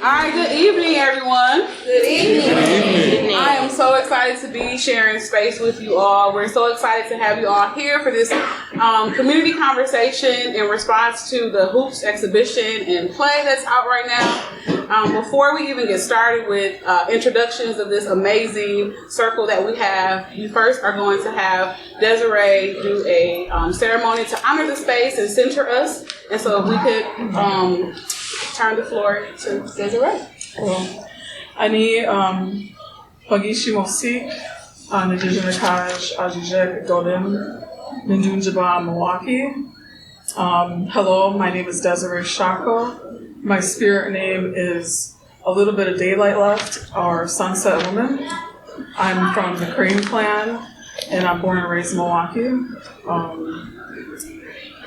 All right, good evening, everyone. Good evening. Good evening. I am so excited to be sharing space with you all. We're so excited to have you all here for this community conversation in response to the Hoops exhibition and play that's out right now. Before we even get started with introductions of this amazing circle that we have, you first are going to have Desiree do a ceremony to honor the space and center us. And so if we could turn the floor to Desiree. אני פגיש מוסיק, נדיג'ה מקאז' אג'יג'ה ג'ודם, Nindunjaba, Milwaukee. Hello, my name is Desiree Shako. My spirit name is A Little Bit of Daylight Left, or Sunset Woman. I'm from the Crane clan, and I'm born and raised in Milwaukee.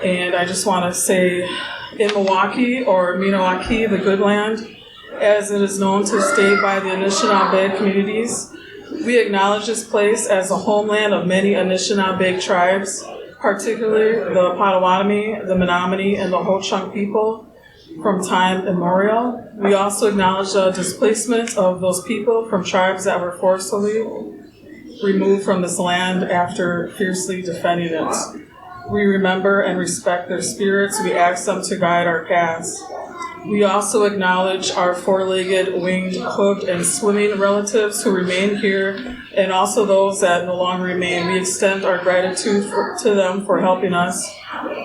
And I just want to say, in Milwaukee, or Minawaki, the good land, as it is known to stay by the Anishinaabe communities, we acknowledge this place as the homeland of many Anishinaabe tribes, particularly the Potawatomi, the Menominee, and the Ho-Chunk people from time immemorial. We also acknowledge the displacement of those people from tribes that were forcibly removed from this land after fiercely defending it. We remember and respect their spirits. We ask them to guide our paths. We also acknowledge our four-legged, winged, hooked, and swimming relatives who remain here, and also those that no longer remain. We extend our gratitude to them for helping us.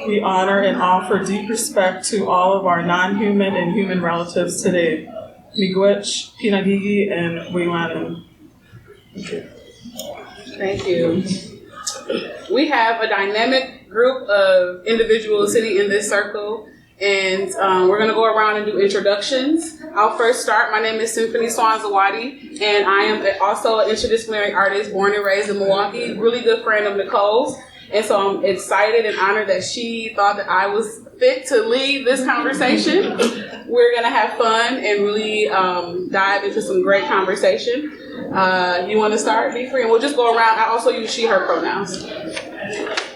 We honor and offer deep respect to all of our non-human and human relatives today. Miigwech, Pinagigi, and Wiwanen. Thank you. We have a dynamic group of individuals sitting in this circle, and we're going to go around and do introductions. I'll first start. My name is Symphony Swan, and I am also an interdisciplinary artist born and raised in Milwaukee, really good friend of Nicole's. And so I'm excited and honored that she thought that I was fit to lead this conversation. We're going to have fun and really dive into some great conversation. You want to start? Be free, and we'll just go around. I also use she, her pronouns.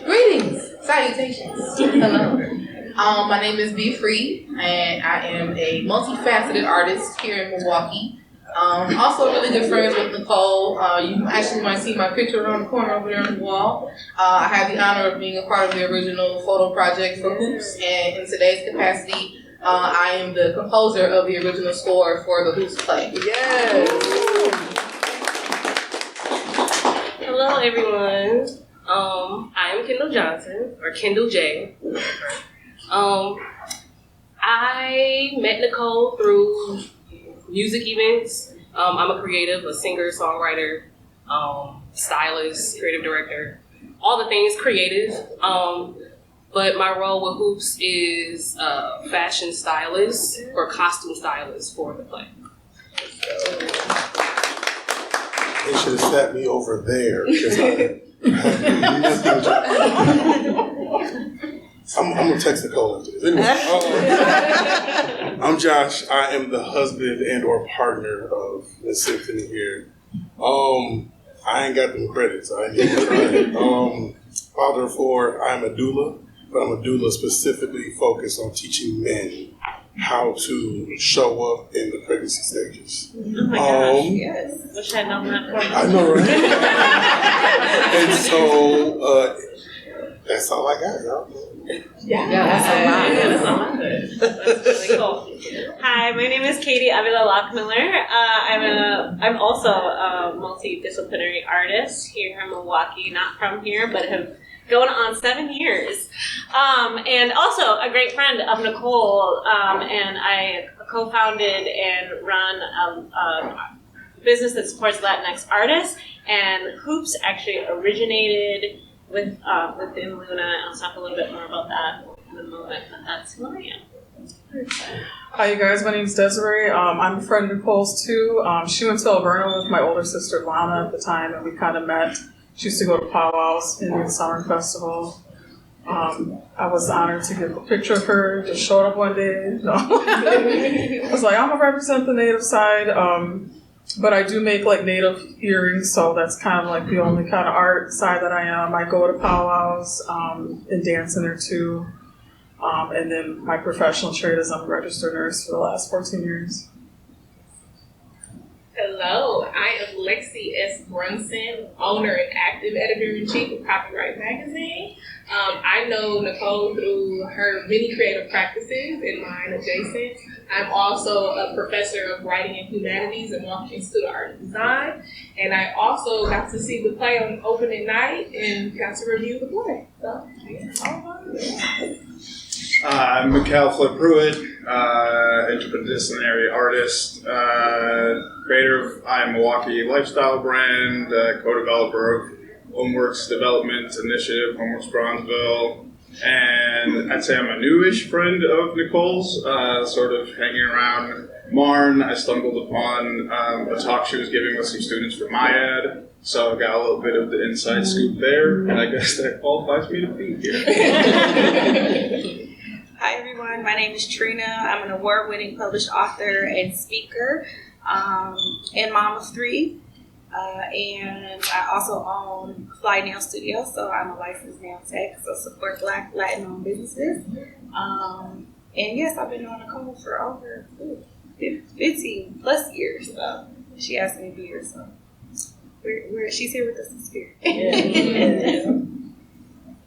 Greetings, salutations. Hello. My name is Be Free, and I am a multifaceted artist here in Milwaukee. Also really good friends with Nicole. You actually might see my picture around the corner over there on the wall. I have the honor of being a part of the original photo project for Hoops, and in today's capacity, I am the composer of the original score for the Hoops play. Yes. Hello, everyone. I am Kendall Johnson, or Kendall J. I met Nicole through music events. I'm a creative, a singer, songwriter, stylist, creative director, all the things creative. But my role with Hoops is fashion stylist or costume stylist for the play. They should have sat me over there because I have nothing. I'm gonna text Nicole after this. Anyway, I'm Josh. I am the husband and/or partner of Miss Symphony here. I ain't got them credits. I ain't getting trying. Father of four. I'm a doula, but I'm a doula specifically focused on teaching men how to show up in the pregnancy stages. Oh my gosh, yes. Wish I'd known that before. I know, right? And so that's all I got, y'all. Yeah, that's a lot. That's really cool. Hi, my name is Katie Avila Lockmiller. I'm also a multidisciplinary artist here in Milwaukee, not from here, but have going on 7 years. And also a great friend of Nicole, and I co-founded and run a business that supports Latinx artists, and Hoops actually originated within Luna. I'll talk a little bit more about that in a moment, but that's who I am. Hi, you guys. My name is Desiree. I'm a friend of Nicole's too. She went to Alberta with my older sister Lana at the time, and we kind of met. She used to go to powwows, Indian Summer Festival. I was honored to get a picture of her. Just showed up one day. No. I was like, I'm gonna represent the Native side, but I do make like Native earrings, so that's kind of like the only kind of art side that I am. I go to powwows and dance in there too. And then my professional trade is I'm a registered nurse for the last 14 years. Hello, I am Lexi S. Brunson, owner and active editor-in-chief of Copyright Magazine. I know Nicole through her many creative practices and mine adjacent. I'm also a professor of writing and humanities and Washington Institute of Art and Design. And I also got to see the play on opening night and got to review the play. So, yeah. I'm Mikhail Flip-Pruitt, interdisciplinary artist, creator of I Am Milwaukee lifestyle brand, co-developer of Homeworks Development Initiative, Homeworks Bronzeville, and I'd say I'm a newish friend of Nicole's, sort of hanging around MARN. I stumbled upon a talk she was giving with some students for MyEd, so I got a little bit of the inside scoop there, and I guess that qualifies me to be here. Hi everyone, my name is Trina. I'm an award-winning published author and speaker, and mom of 3. And I also own Fly Nail Studio, so I'm a licensed nail tech, so support Black Latin-owned businesses. And yes, I've been on Nicole for over 15 plus years. So she asked me to be here, so she's here with us in spirit.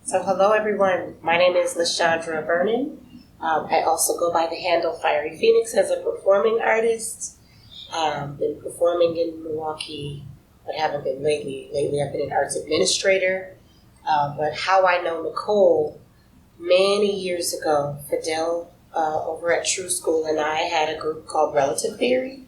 So hello everyone, my name is LaShandra Vernon. I also go by the handle Fiery Phoenix as a performing artist. Been performing in Milwaukee, but haven't been lately. Lately I've been an arts administrator. But how I know Nicole, many years ago, Fidel over at True School and I had a group called Relative Theory,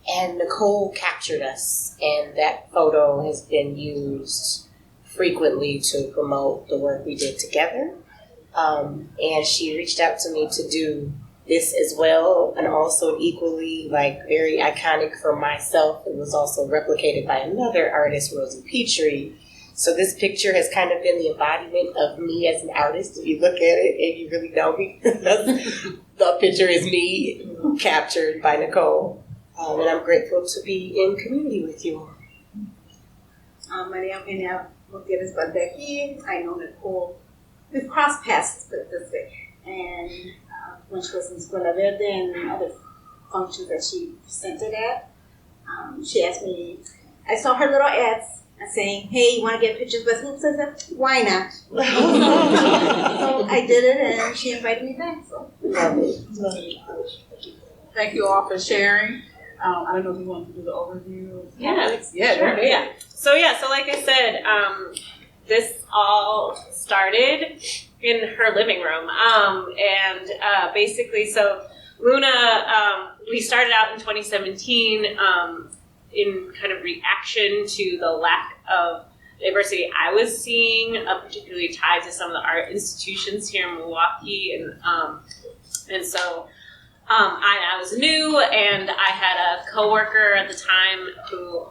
and Nicole captured us, and that photo has been used frequently to promote the work we did together. And she reached out to me to do this as well, and also equally very iconic for myself. It was also replicated by another artist, Rosie Petrie. So this picture has kind of been the embodiment of me as an artist. If you look at it and you really know me, the picture is me captured by Nicole. And I'm grateful to be in community with you all. Maria Eugenia Gutierrez Valdecki. I know Nicole. We've crossed paths, put it this way. And when she was in Escuela Verde and other functions that she presented at, she asked me, I saw her little ads saying, hey, you want to get pictures with hoops? I said, why not? So I did it, and she invited me back. So. Thank you all for sharing. I don't know if you want to do the overview. Yeah. So like I said, this all started in her living room. And basically, so Luna, we started out in 2017 in kind of reaction to the lack of diversity I was seeing, particularly tied to some of the art institutions here in Milwaukee. And so I was new, and I had a coworker at the time who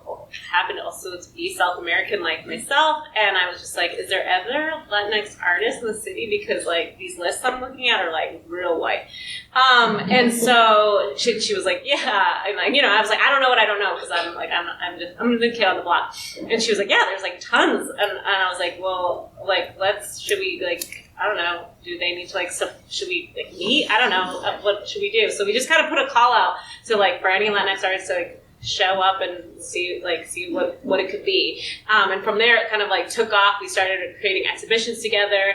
happened also to be South American like myself, and I was just like, is there ever Latinx artists in the city? Because these lists I'm looking at are real white. And so she was like, yeah, and I was like, I don't know what I don't know, because I'm the new kid on the block. And she was like, yeah, there's tons, and I was like, well, should we I don't know, do they need to should we meet? I don't know, what should we do? So we just kind of put a call out to for any Latinx artists to show up and see what it could be. And from there it kind of took off. We started creating exhibitions together,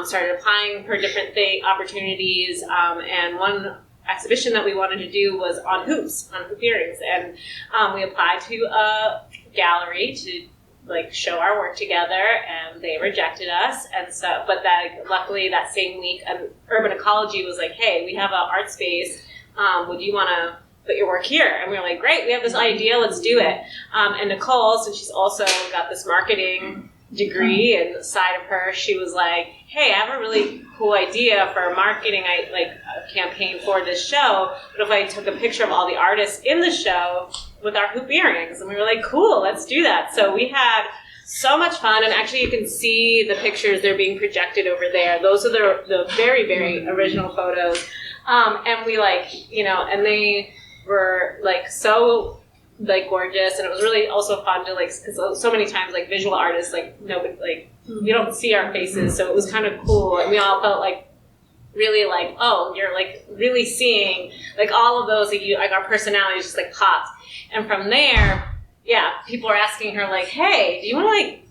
started applying for different opportunities, and one exhibition that we wanted to do was on hoops, on hoop earrings, and we applied to a gallery to show our work together, and they rejected us. And so, but luckily that same week, Urban Ecology was like, hey, we have an art space. Would you want to put your work here? And we were like, great, we have this idea, let's do it. And Nicole, since she's also got this marketing degree and side of her, she was like, hey, I have a really cool idea for a marketing a campaign for this show. But if I took a picture of all the artists in the show with our hoop earrings, and we were like, cool, let's do that. So we had so much fun, and actually you can see the pictures, they're being projected over there. Those are the very, very original photos. And we and they were so gorgeous, and it was really also fun to because so many times visual artists nobody you don't see our faces, so it was kind of cool, and we all felt really like, oh, you're like really seeing like all of those, like our personalities just like popped. And from there, yeah, people are asking her like, hey, do you want to like,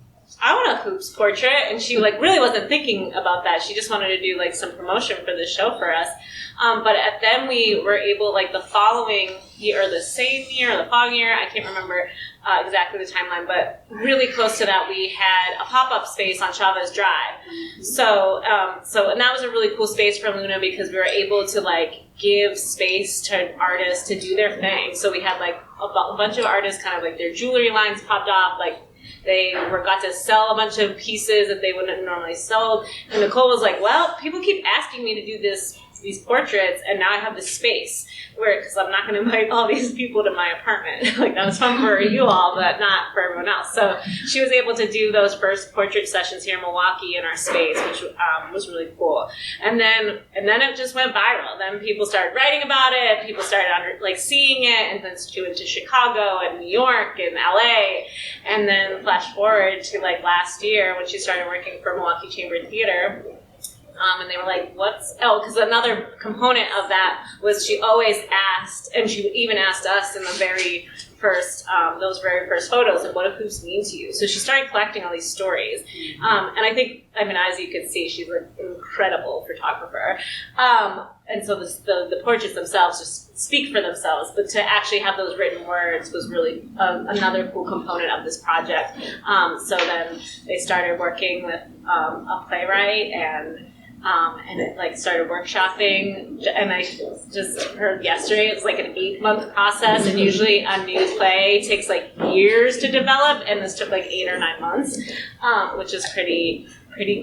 I want a hoops portrait. And she like really wasn't thinking about that. She just wanted to do like some promotion for the show for us. But then we were able, like the following year, or the same year, or the following year, I can't remember exactly the timeline, but really close to that, we had a pop-up space on Chavez Drive. So and that was a really cool space for Luna because we were able to like give space to artists to do their thing. So we had like a bunch of artists kind of like their jewelry lines popped off, like they got to sell a bunch of pieces that they wouldn't have normally sold. And Nicole was like, well, people keep asking me to do these portraits, and now I have this space where, because I'm not going to invite all these people to my apartment. Like, that was fun for you all, but not for everyone else. So she was able to do those first portrait sessions here in Milwaukee in our space, which was really cool. And then it just went viral. Then people started writing about it. People started seeing it, and then she went to Chicago and New York and LA. And then flash forward to like last year when she started working for Milwaukee Chamber Theater. And they were like, because another component of that was she always asked, and she even asked us in the very first, those very first photos, like, what do hoops mean to you? So she started collecting all these stories. And I think, as you can see, she's an incredible photographer. And so the portraits themselves just speak for themselves, but to actually have those written words was really another cool component of this project. So then they started working with a playwright and it like started workshopping, and I just heard yesterday it's like an 8-month process, and usually a new play takes like years to develop, and this took like 8 or 9 months, which is pretty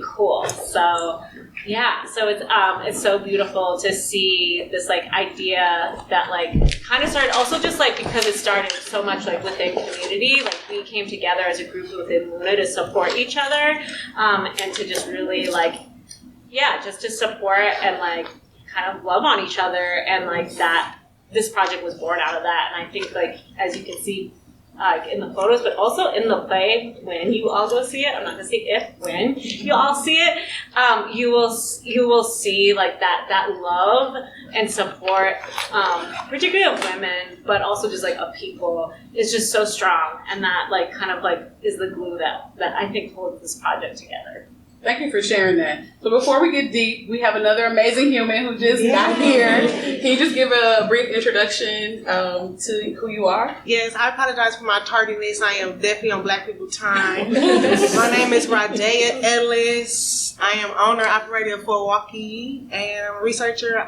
cool. So yeah, so it's so beautiful to see this like idea that like kind of started also just like because it started so much like within community, like we came together as a group within Luna to support each other, and to just really like just to support and like kind of love on each other, and like that this project was born out of that. And I think like as you can see in the photos, but also in the play, when you all go see it, I'm not gonna say if, when you all see it, you will see like that love and support, particularly of women, but also just like of people, is just so strong, and that like kind of like is the glue that I think holds this project together. Thank you for sharing that. So before we get deep, we have another amazing human who just got here. Can you just give a brief introduction to who you are? Yes, I apologize for my tardiness. I am definitely on Black People Time. My name is Radea Ellis. I am owner, operator of Milwaukee, and I'm a researcher,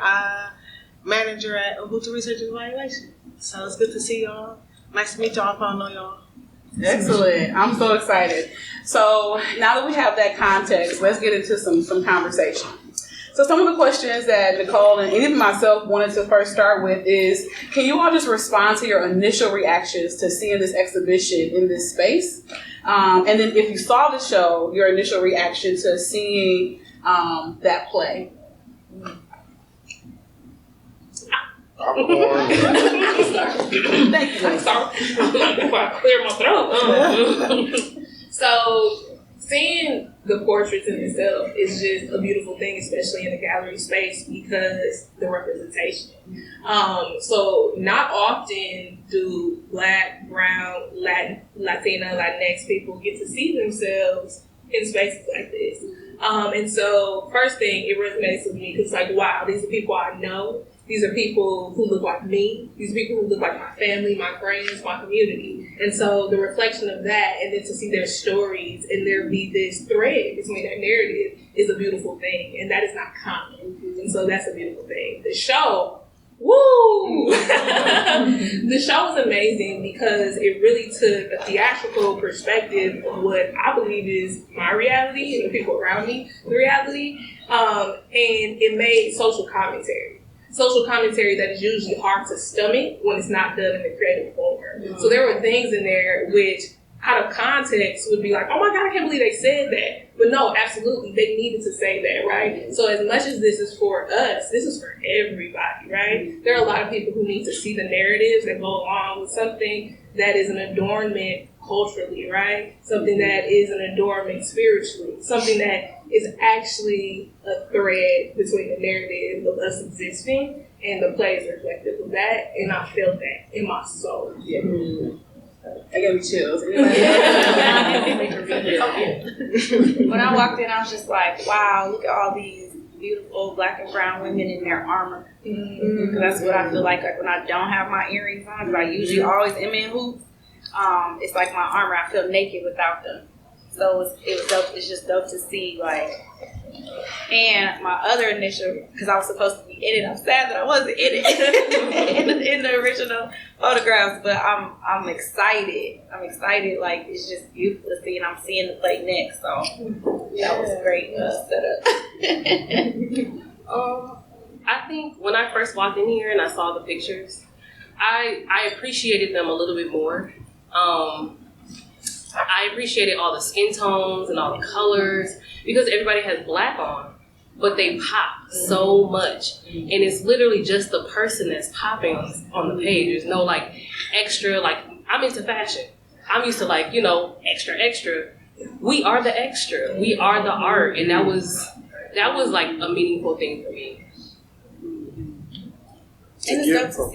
manager at Ubuntu Research and Evaluation. So it's good to see y'all. Nice to meet y'all if I don't know y'all. Excellent. I'm so excited. So now that we have that context, let's get into some conversation. So some of the questions that Nicole and even myself wanted to first start with is, can you all just respond to your initial reactions to seeing this exhibition in this space? And then if you saw the show, your initial reaction to seeing that play. Popcorn. Thank you. I'm sorry. Before I clear my throat. So seeing the portraits in itself is just a beautiful thing, especially in a gallery space, because the representation. So not often do Black, Brown, Latina, Latinx people get to see themselves in spaces like this. And so first thing, it resonates with me because it's like, wow, these are people I know. These are people who look like me. These are people who look like my family, my friends, my community. And so the reflection of that, and then to see their stories and there be this thread between their narrative, is a beautiful thing. And that is not common. And so that's a beautiful thing. The show, woo! The show was amazing because it really took a theatrical perspective of what I believe is my reality and the people around me, the reality. And it made social commentary that is usually hard to stomach when it's not done in a creative form. Mm-hmm. So there were things in there which, out of context, would be like, oh my God, I can't believe they said that. But no, absolutely, they needed to say that, right? So as much as this is for us, this is for everybody, right? There are a lot of people who need to see the narratives that go along with something that is an adornment culturally, right? Something that is an adornment spiritually, something that is actually a thread between the narrative of us existing and the play is reflective of that, and I felt that in my soul. Yeah. I gave me chills. When I walked in, I was just like, wow, look at all these beautiful black and brown women in their armor. Because that's what I feel like when I don't have my earrings on, because I usually always am in hoops. It's like my armor, I feel naked without them. So it was dope. It's just dope to see, like, and my other initial, because I was supposed to be in it. I'm sad that I wasn't in it in the original photographs, but I'm excited. Like, it's just beautiful to see, and I'm seeing the play next. So that was great setup. I think when I first walked in here and I saw the pictures, I appreciated them a little bit more. I appreciated all the skin tones and all the colors because everybody has black on, but they pop so much. And it's literally just the person that's popping on the page. There's no like extra, like I'm into fashion. I'm used to like, you know, extra. We are the extra. We are the art. And that was like a meaningful thing for me. And it's dope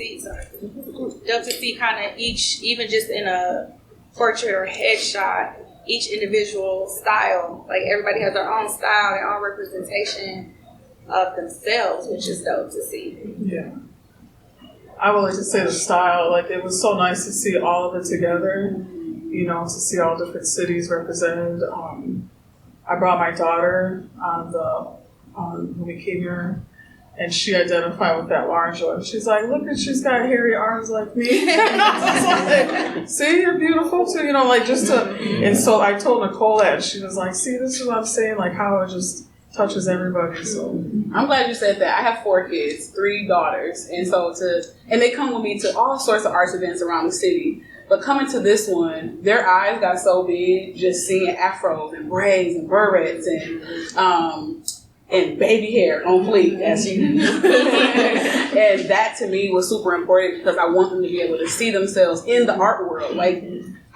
to see kind of each, even just in a portrait or headshot, each individual style. Like everybody has their own style, their own representation of themselves, which is dope to see. Yeah. I would like to say the style, like it was so nice to see all of it together, you know, to see all different cities represented. I brought my daughter when we came here, and she identified with that large one. She's like, look at, she's got hairy arms like me. And I was like, see, you're beautiful too, you know, like just to, and so I told Nicole that, and she was like, see, this is what I'm saying, like how it just touches everybody. So I'm glad you said that. I have 4 kids, 3 daughters, and and they come with me to all sorts of arts events around the city. But coming to this one, their eyes got so big just seeing afros and braids and berets and baby hair on fleek, as you know. And that to me was super important because I want them to be able to see themselves in the art world. Like,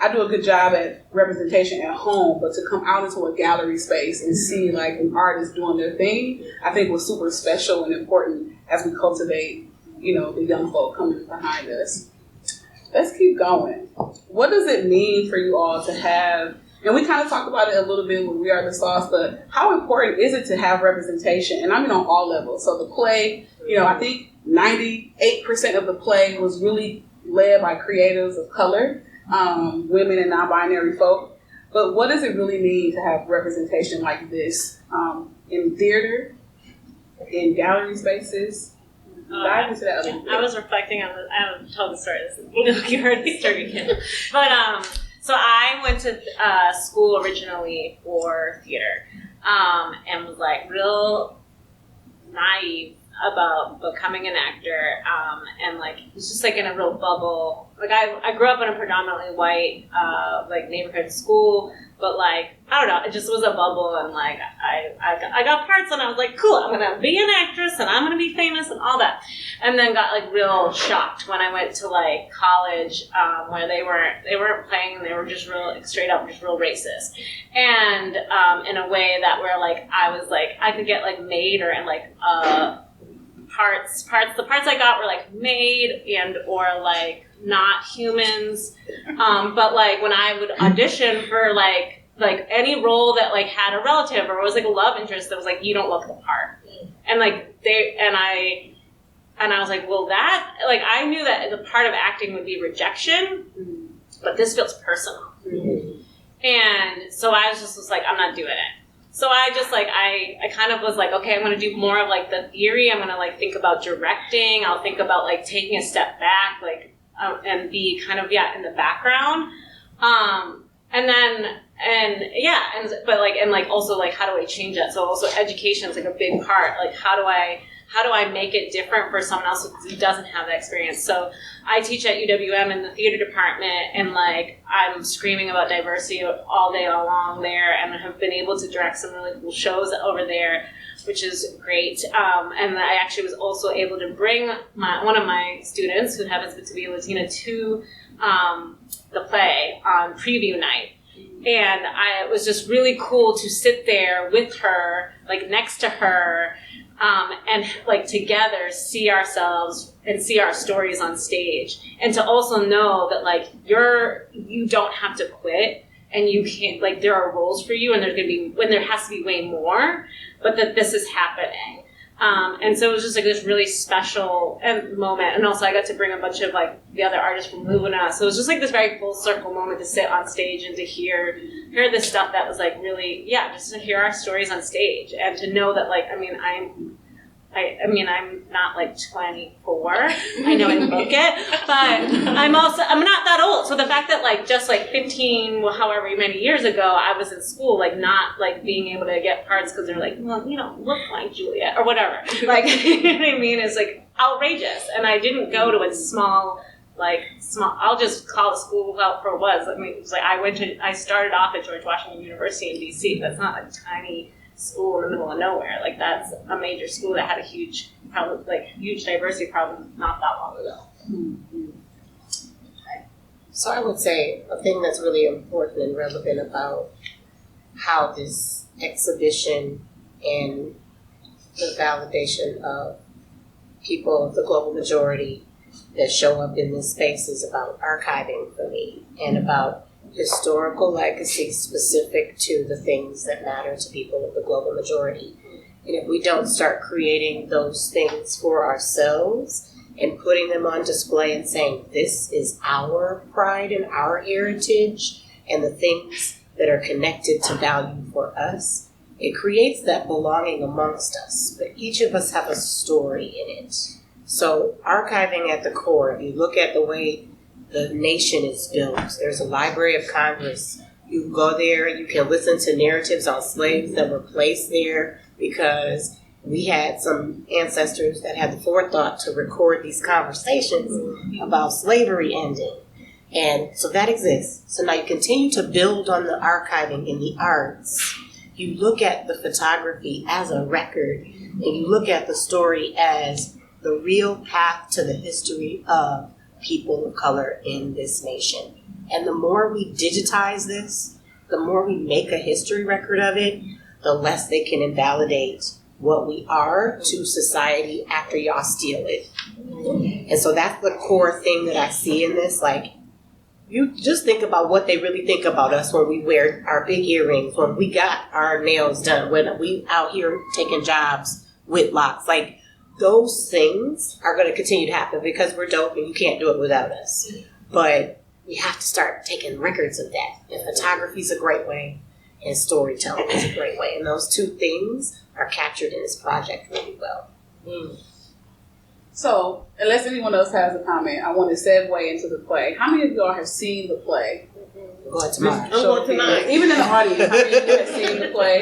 I do a good job at representation at home, but to come out into a gallery space and see like an artist doing their thing, I think was super special and important as we cultivate, you know, the young folk coming behind us. Let's keep going. What does it mean for you all to have, and we kind of talked about it a little bit when We Are the Sauce, but how important is it to have representation? And I mean on all levels. So the play, you know, I think 98% of the play was really led by creatives of color, women and non-binary folk. But what does it really mean to have representation like this in theater, in gallery spaces? Dive into that a little bit. I was reflecting on this. I haven't told the story. You already started again. But so I went to school originally for theater, and was like real naive about becoming an actor, and like it was just like in a real bubble. Like I grew up in a predominantly white like neighborhood school, but like I don't know, it just was a bubble, and like I got parts, and I was like, cool, I'm gonna be an actress, and I'm gonna be famous, and all that, and then got like real shocked when I went to like college, where they weren't playing, and they were just real straight up just real racist, and in a way that where like I was like I could get like made or and like the parts I got were like made and or like not humans, but like when I would audition for like any role that like had a relative or was like a love interest that was like you don't look the part, and like I was like, well, that like I knew that the part of acting would be rejection, but this feels personal, and so I was like I'm not doing it. So I just like, I kind of was like, okay, I'm going to do more of like the theory. I'm going to like think about directing. I'll think about like taking a step back, like, and be kind of, in the background. But also like, how do I change that? So also education is like a big part. Like, how do I make it different for someone else who doesn't have that experience? So I teach at UWM in the theater department, and like I'm screaming about diversity all day long there, and have been able to direct some really cool shows over there. which is great. And I actually was also able to bring one of my students, who happens to be Latina, to the play on preview night. And it was just really cool to sit there with her, like next to her, and like together see ourselves and see our stories on stage. And to also know that like you don't have to quit, and you can't, like, there are roles for you, and there's gonna be, when there has to be way more, but that this is happening. And so it was just like this really special moment. And also I got to bring a bunch of like the other artists from Luna. So it was just like this very full circle moment to sit on stage and to hear this stuff that was like really, just to hear our stories on stage, and to know that like, I'm not like 24. I know I look it, but I'm not that old. So the fact that like just like 15, however many years ago, I was in school, like not like being able to get parts because they're like, well, you don't look like Juliet or whatever. Like, you know what I mean? It's like outrageous. And I didn't go to a small, I'll just call the school out for what it was. I mean, it was like I started off at George Washington University in DC. That's not a tiny school in the middle of nowhere. Like, that's a major school that had a huge diversity problem not that long ago. Mm-hmm. So I would say a thing that's really important and relevant about how this exhibition and the validation of people of the global majority that show up in this space is about archiving for me, and about historical legacy specific to the things that matter to people of the global majority. And if we don't start creating those things for ourselves and putting them on display and saying, this is our pride and our heritage and the things that are connected to value for us, it creates that belonging amongst us. But each of us have a story in it. So archiving at the core, if you look at the way the nation is built, there's a Library of Congress. You go there, you can listen to narratives on slaves that were placed there because we had some ancestors that had the forethought to record these conversations about slavery ending. And so that exists. So now you continue to build on the archiving in the arts. You look at the photography as a record, and you look at the story as the real path to the history of people of color in this nation. And the more we digitize this, the more we make a history record of it, the less they can invalidate what we are to society after y'all steal it. And so that's the core thing that I see in this. Like, you just think about what they really think about us when we wear our big earrings, when we got our nails done, when we out here taking jobs with locks. Like, those things are going to continue to happen because we're dope and you can't do it without us. But we have to start taking records of that. And photography is a great way, and storytelling is a great way. And those two things are captured in this project really well. So, unless anyone else has a comment, I want to segue into the play. How many of y'all have seen the play? I'm going tonight. I'm going tonight. Even in the audience, how many of you have seen the play?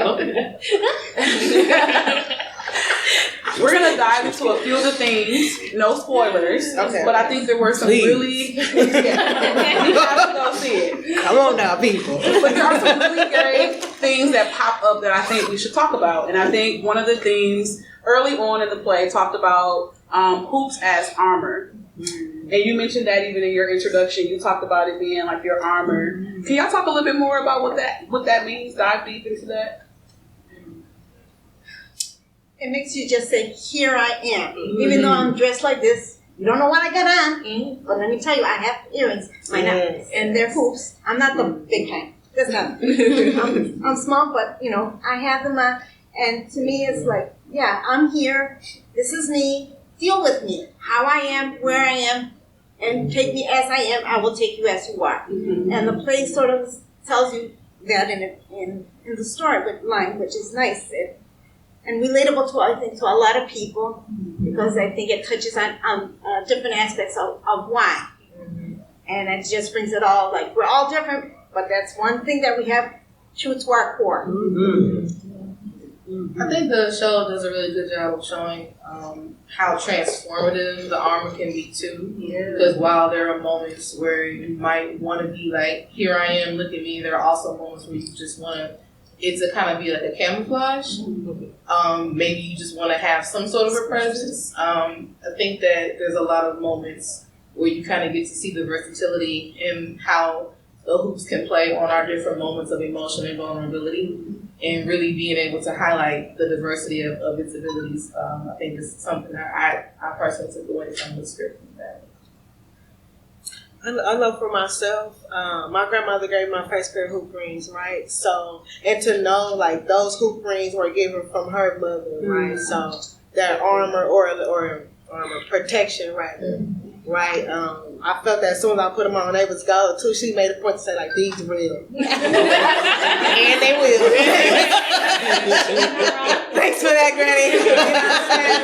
We're going to dive into a few of the things. No spoilers. Okay. But I think there were some really... we have to go see it. Come on now, people. But there are some really great things that pop up that I think we should talk about. And I think one of the things early on in the play talked about hoops as armor. And you mentioned that even in your introduction. You talked about it being like your armor. Can y'all talk a little bit more about what that means? Dive deep into that. It makes you just say, here I am. Even though I'm dressed like this, you don't know what I got on. But let me tell you, I have earrings. Why not? And they're hoops. I'm not the big kind. That's not. I'm small, but, I have them on. And to me, it's like, yeah, I'm here. This is me. Deal with me. How I am, where I am, and take me as I am. I will take you as you are. And the play sort of tells you that in the story with line, which is nice. And relatable to, I think, to a lot of people, because I think it touches on different aspects of why. And it just brings it all, like, we're all different, but that's one thing that we have true to our core. I think the show does a really good job of showing how transformative the armor can be too. Because while there are moments where you might want to be like, here I am, look at me, there are also moments where you just want to it to kind of be like a camouflage. Maybe you just want to have some sort of a presence. I think that there's a lot of moments where you kind of get to see the versatility in how the hoops can play on our different moments of emotion and vulnerability, and really being able to highlight the diversity of its abilities. I think is something that I personally took away from the script. I know for myself, my grandmother gave me my first pair of hoop rings, right? So, and to know like those hoop rings were given from her mother, right? So that armor or armor protection, right? I felt that as soon as I put them on, they was gold too. She made a point to say like, these real, and they will. Thanks for that, Granny. You know what I'm saying?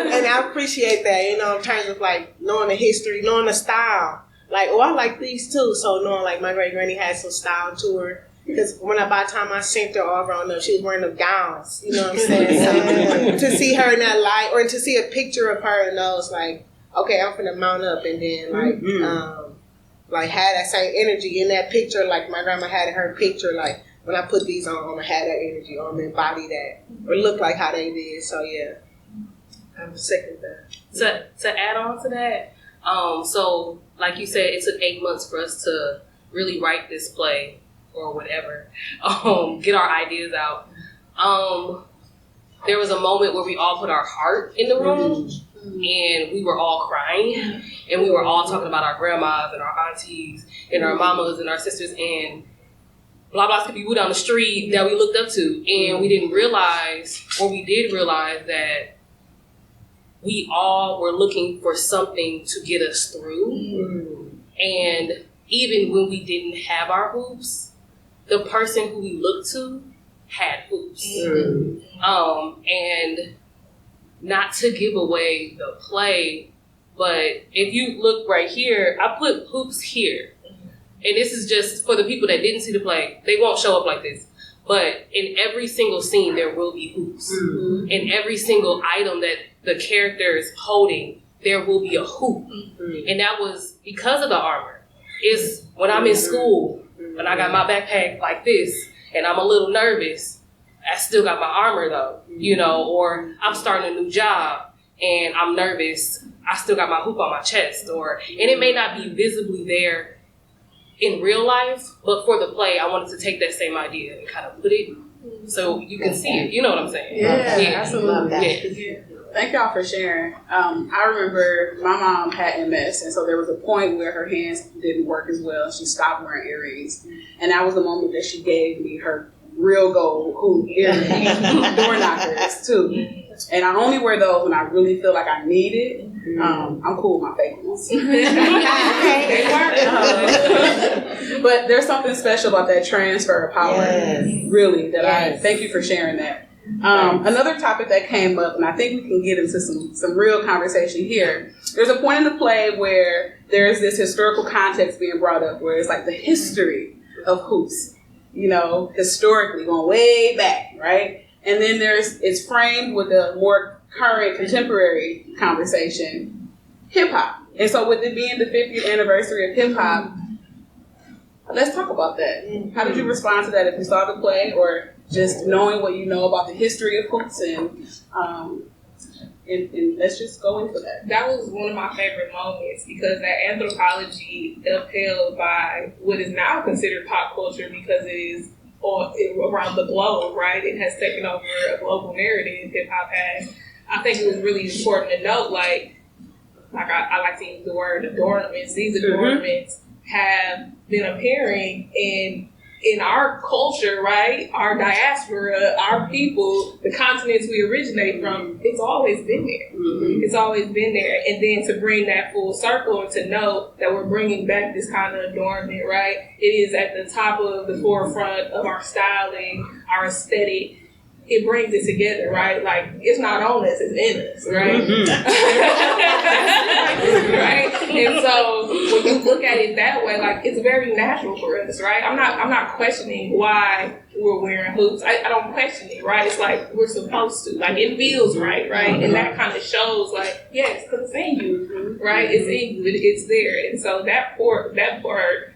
Like, and I appreciate that, you know, in terms of like knowing the history, knowing the style. Like, oh, I like these too. So knowing like my great granny had some style to her. Because by the time I sent her over on them, she was wearing them gowns. You know what I'm saying? So to see her in that light, or to see a picture of her and those like, okay, I'm finna mount up, and then like had that same energy in that picture, like my grandma had in her picture. Like when I put these on, I'm gonna have that energy on me, embody that, or look like how they did. So yeah, I'm sick of that. To add on to that, so like you said, it took 8 months for us to really write this play or whatever, get our ideas out. There was a moment where we all put our heart in the room. And we were all crying, and we were all talking about our grandmas and our aunties and our mamas and our sisters and blah blahs could be woo down the street that we looked up to. And we didn't realize, or we did realize, that we all were looking for something to get us through. And even when we didn't have our hoops, the person who we looked to had hoops. And not to give away the play, but if you look right here, I put hoops here. And this is just for the people that didn't see the play. They won't show up like this. But in every single scene, there will be hoops. In every single item that the character is holding, there will be a hoop. And that was because of the armor. It's when I'm in school, and I got my backpack like this, and I'm a little nervous, I still got my armor though, you know, or I'm starting a new job and I'm nervous, I still got my hoop on my chest, and it may not be visibly there in real life, but for the play, I wanted to take that same idea and kind of put it so you can see it, you know what I'm saying? Yeah, absolutely. Yeah. Thank y'all for sharing. I remember my mom had MS, and so there was a point where her hands didn't work as well. She stopped wearing earrings, and that was the moment that she gave me her real gold hoop earrings, door knockers too. And I only wear those when I really feel like I need it. I'm cool with my fake ones. But there's something special about that transfer of power, really, that I thank you for sharing that. Another topic that came up, and I think we can get into some real conversation here. There's a point in the play where there's this historical context being brought up, where it's like the history of hoops. You know, historically, going way back, right? And then it's framed with a more current, contemporary conversation, hip-hop. And so with it being the 50th anniversary of hip-hop, let's talk about that. How did you respond to that, if you saw the play, or just knowing what you know about the history of hoops, and let's just go into that. That was one of my favorite moments, because that anthropology upheld by what is now considered pop culture, because it is around the globe, right? It has taken over a global narrative, hip hop has. I think it was really important to note, like I like to use the word adornments. These adornments have been appearing in our culture, right? Our diaspora, our people, the continents we originate from, it's always been there. It's always been there. And then to bring that full circle and to know that we're bringing back this kind of adornment, right? It is at the top of the forefront of our styling, our aesthetic. It brings it together, right? Like, it's not on us, it's in us, right? Right? And so when you look at it that way, like, it's very natural for us, right? I'm not questioning why we're wearing hoops. I don't question it, right? It's like we're supposed to. Like, it feels right? And that kind of shows, like, yes, because it's in you, right? It's in you, it's there. And so that part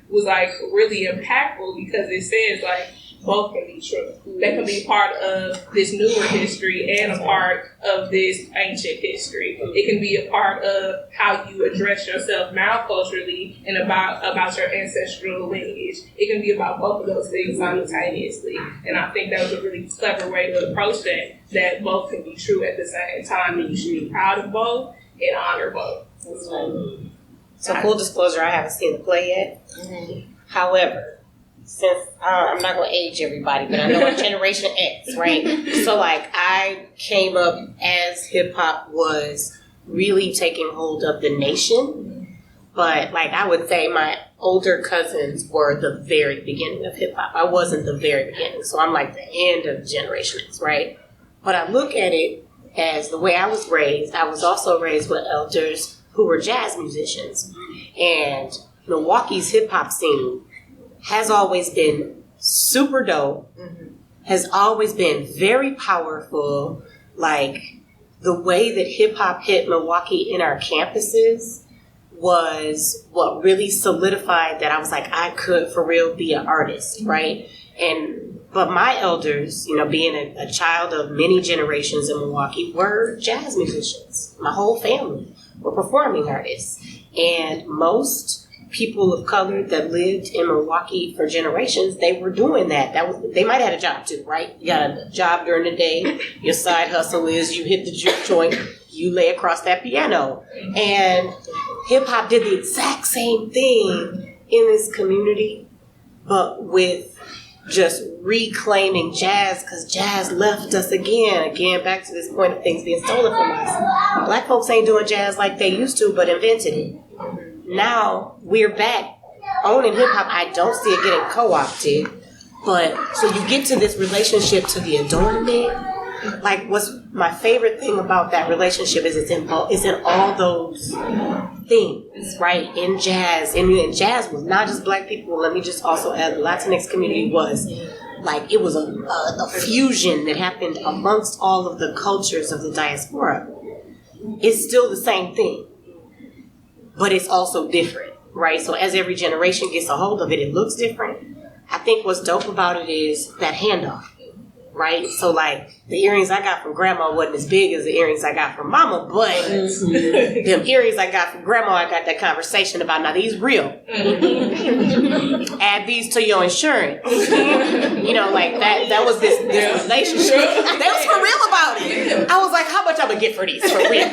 was, like, really impactful, because it says, like, both can be true. They can be part of this newer history and a part of this ancient history. It can be a part of how you address yourself now culturally and about your ancestral lineage. It can be about both of those things simultaneously. And I think that was a really clever way to approach that both can be true at the same time, and you should be proud of both and honor both. So full disclosure, I haven't seen the play yet. Mm-hmm. However, since I'm not going to age everybody, but I know I'm Generation X, right? So like I came up as hip hop was really taking hold of the nation, but like I would say my older cousins were the very beginning of hip hop. I wasn't the very beginning, so I'm like the end of Generation X, right? But I look at it as the way I was raised. I was also raised with elders who were jazz musicians. And Milwaukee's hip hop scene has always been super dope, has always been very powerful. Like the way that hip hop hit Milwaukee in our campuses was what really solidified that I was like, I could for real be an artist, right? But my elders, being a child of many generations in Milwaukee, were jazz musicians. My whole family were performing artists. And most people of color that lived in Milwaukee for generations, they were doing that. They might have had a job too, right? You got a job during the day. Your side hustle is you hit the juke joint, you lay across that piano. And hip hop did the exact same thing in this community, but with just reclaiming jazz, because jazz left us again, back to this point of things being stolen from us. Black folks ain't doing jazz like they used to, but invented it. Now we're back owning hip hop. I don't see it getting co-opted, but so you get to this relationship to the adornment. Like, what's my favorite thing about that relationship is it's in all those things, right? In jazz, and jazz was not just black people. Let me just also add the Latinx community was like, it was a fusion that happened amongst all of the cultures of the diaspora. It's still the same thing, but it's also different, right? So as every generation gets a hold of it, it looks different. I think what's dope about it is that handoff. Right? So like the earrings I got from grandma wasn't as big as the earrings I got from mama, but them earrings I got from grandma, I got that conversation about, now these real. Add these to your insurance. Like that was this relationship. They was for real about it. I was like, how much I'm gonna get for these for real?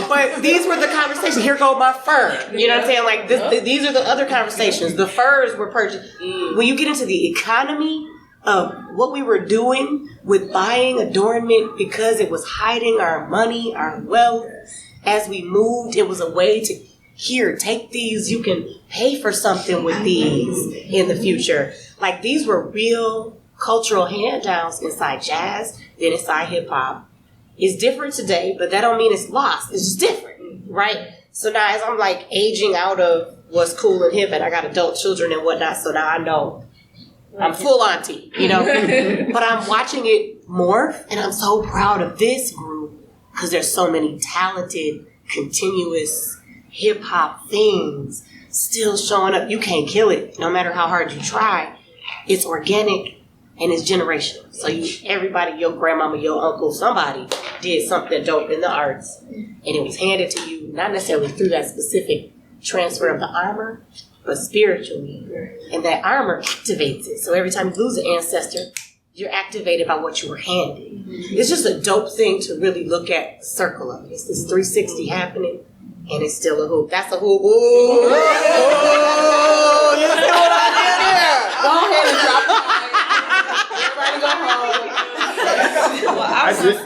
But these were the conversations. Here go my fur. You know what I'm saying? Like these are the other conversations. The furs were purchased. When you get into the economy of what we were doing with buying adornment because it was hiding our money, our wealth. As we moved, it was a way to, here, take these, you can pay for something with these in the future. Like these were real cultural hand-downs inside jazz, then inside hip hop. It's different today, but that don't mean it's lost. It's just different, right? So now as I'm like aging out of what's cool and hip, and I got adult children and whatnot, so now I know I'm full auntie, but I'm watching it morph, and I'm so proud of this group because there's so many talented, continuous hip-hop things still showing up. You can't kill it, no matter how hard you try. It's organic, and it's generational. So everybody, your grandmama, your uncle, somebody did something dope in the arts, and it was handed to you, not necessarily through that specific transfer of the armor, but spiritually. And that armor activates it. So every time you lose an ancestor, you're activated by what you were handed. It's just a dope thing to really look at the circle of it. It's this 360 happening, and it's still a hoop. That's a hoop. Ooh. Ooh. You see what I did there? Go ahead and drop it. Everybody go home.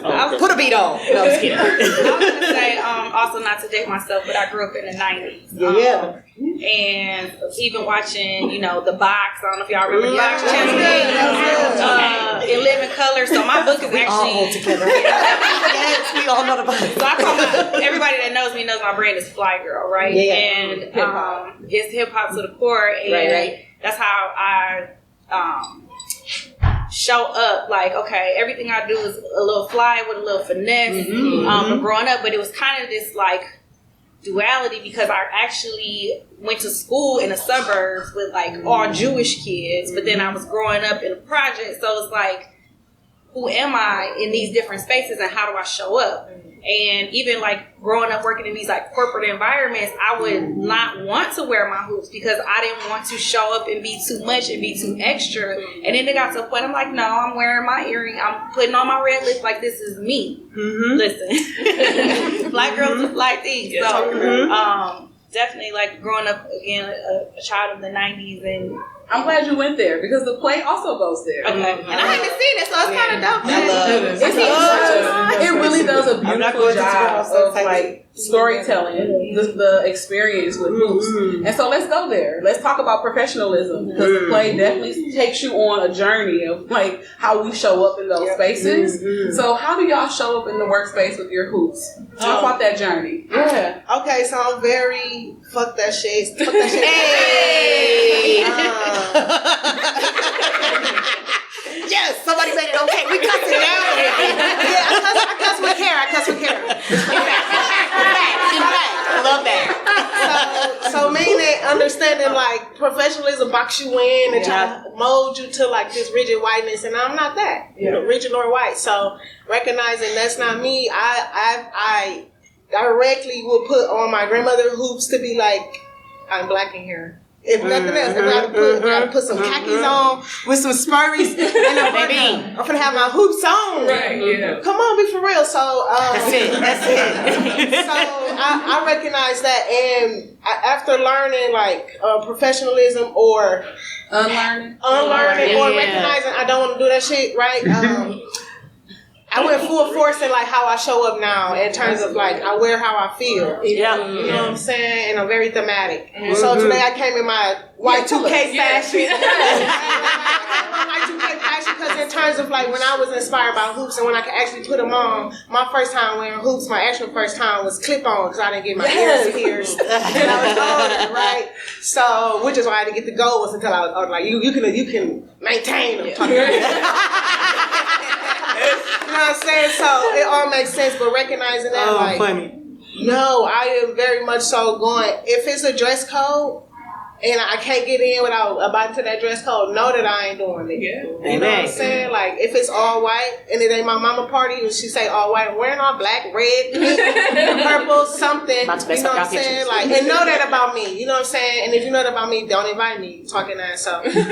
Well, put a beat on. No, I'm just kidding. I was going to say, also not to date myself, but I grew up in the 90s. And even watching, the box, I don't know if y'all remember the box in Living Color. So my book is actually all hold together. Yes, we all know the box. So I call everybody that knows me knows my brand is Fly Girl, right? Yeah. And it's hip hop to the core, and right. That's how I show up. Like, okay, everything I do is a little fly with a little finesse. Growing up, but it was kind of this like duality because I actually went to school in the suburbs with like all Jewish kids, but then I was growing up in a project, so it's like, who am I in these different spaces and how do I show up? And even like growing up working in these like corporate environments, I would not want to wear my hoops because I didn't want to show up and be too much and be too extra. And then it got to a point I'm like, no, I'm wearing my earring, I'm putting on my red lip, like this is me. Listen, black girls with black things. So definitely like growing up again, a child of the 90s, and I'm glad you went there because the play also goes there. okay. And I haven't seen it, so it's kind of dope. It really does a beautiful job of like storytelling the experience with hoops. And so let's go there. Let's talk about professionalism because the play definitely takes you on a journey of like how we show up in those spaces. So how do y'all show up in the workspace with your hoops? Talk about that journey. Yeah. Okay, so I'm very fuck that shit. Fuck that shit. Yes, somebody made it okay. We cussed it down. Yeah, I cuss with care. I love that. So meaning understanding like professionalism box you in and try to mold you to like this rigid whiteness, and I'm not that, rigid nor white. So recognizing that's not me, I directly will put on my grandmother hoops to be like, I'm black in here. If nothing else, I gotta put some khakis on with some Smurries, and I'm gonna have my hoops on. Right, yeah. Come on, be for real. So That's it. So I recognize that, and after learning like professionalism or Unlearning or recognizing I don't want to do that shit, right? I went full force in like how I show up now in terms of like I wear how I feel. You know what I'm saying? And I'm very thematic. So today I came in my Y2K fashion. My Y2K fashion because in terms of like when I was inspired by hoops and when I could actually put them on, my first time wearing hoops, my actual first time was clip-on because I didn't get my ears pierced and I was older, right? So, which is why I didn't get the gold was until I was like, you can maintain them. You know what I'm saying? So it all makes sense, but recognizing that, no, I am very much so going, if it's a dress code and I can't get in without abiding to that dress code, know that I ain't doing it. Yeah. You know what I'm saying? Like, if it's all white and it ain't my mama party and she say all white, I'm wearing all black, red, pink, purple, something. You know what I'm saying? Like, and know that about me. You know what I'm saying? And if you know that about me, don't invite me. Talking ass. So just know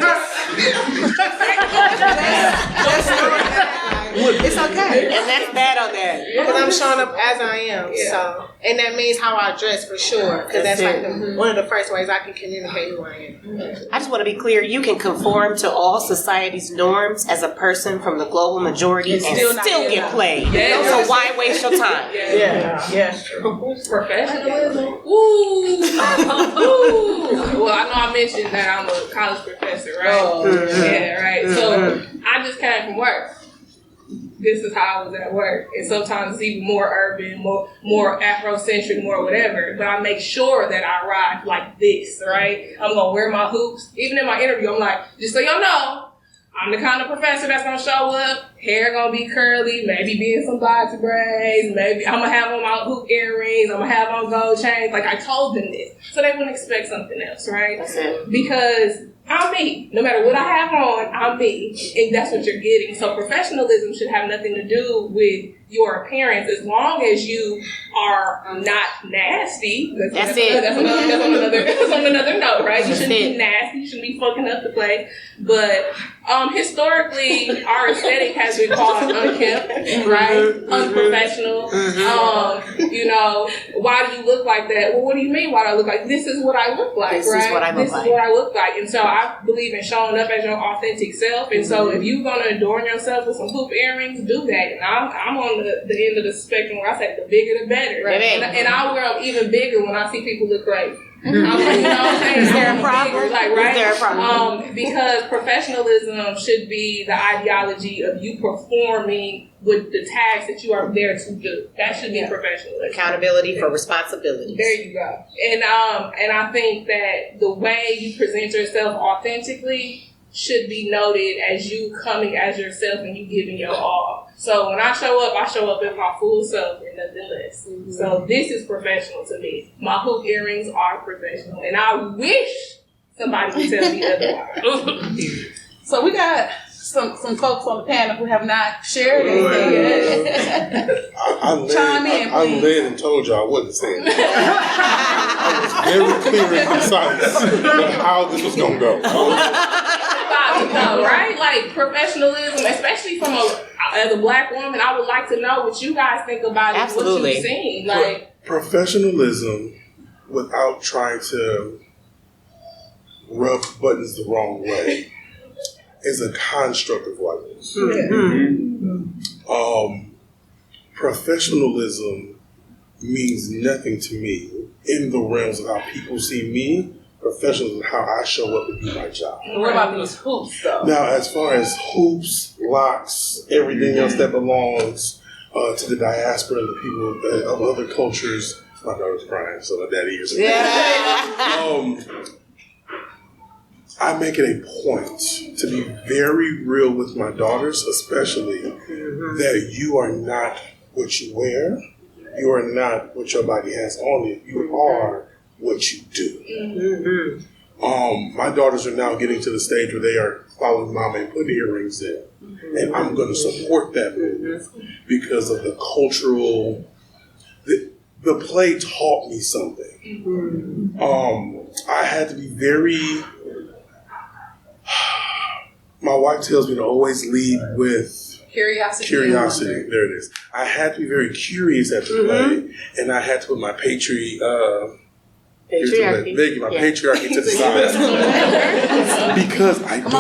that. It's okay. And that's bad on that. Because I'm showing up as I am. So, and that means how I dress for sure. Because that's like one of the first ways I can communicate who I am. I just want to be clear, you can conform to all society's norms as a person from the global majority and still get played. So why waste your time? Professionalism. Ooh. Well, I know I mentioned that I'm a college professor, right? Yeah, right. So I just came from work. This is how I was at work. And sometimes it's even more urban, more Afrocentric, more whatever. But I make sure that I ride like this, right? I'm going to wear my hoops. Even in my interview, I'm like, just so y'all know, I'm the kind of professor that's going to show up. Hair going to be curly, maybe be in some box braids. Maybe I'm going to have on my hoop earrings. I'm going to have on gold chains. Like I told them this. So they wouldn't expect something else, right? That's it. Because I'm me. No matter what I have on, I'm me. And that's what you're getting. So professionalism should have nothing to do with your appearance as long as you are not nasty. That's on another note, right? You shouldn't be nasty. You shouldn't be fucking up the place. But historically, our aesthetic has been called unkempt, right? Unprofessional. You know, why do you look like that? Well, what do you mean why do I look like this? Is what I look like, This right? is what I look This like. is what I look like. And so I believe in showing up as your authentic self. And so if you're going to adorn yourself with some hoop earrings, do that. And I'm on the end of the spectrum where I say the bigger the better. Right? And I wear them even bigger when I see people look crazy. You know what I'm saying? Is there a problem? Like, right? Is there a problem? Because professionalism should be the ideology of you performing with the tasks that you are there to do. That should be professionalism. Accountability for responsibilities. There you go. And I think that the way you present yourself authentically should be noted as you coming as yourself and you giving your all. So when I show up in my full self and nothing less. Mm-hmm. So this is professional to me. My hoop earrings are professional, and I wish somebody would tell me otherwise. So we got some folks on the panel who have not shared anything yet. I led and told y'all I wasn't saying that. I was very clear and concise on how this was going to go. Right? Like professionalism, especially as a black woman, I would like to know what you guys think about it. Absolutely. What you've seen. Like professionalism without trying to rub buttons the wrong way is a construct of whiteness. Professionalism means nothing to me in the realms of how people see me. Professionalism is how I show up and do my job. What about these hoops, though? Now, as far as hoops, locks, everything else that belongs to the diaspora and the people of other cultures, my daughter's crying, so my daddy hears it. I make it a point to be very real with my daughters, especially, that you are not what you wear. You are not what your body has on it. You are what you do. My daughters are now getting to the stage where they are following mama and putting earrings in. And I'm going to support that move because of the cultural... The play taught me something. I had to be very... My wife tells me to always lead with curiosity. There it is. I had to be very curious at the play, and I had to put my patriarchy to the side because I don't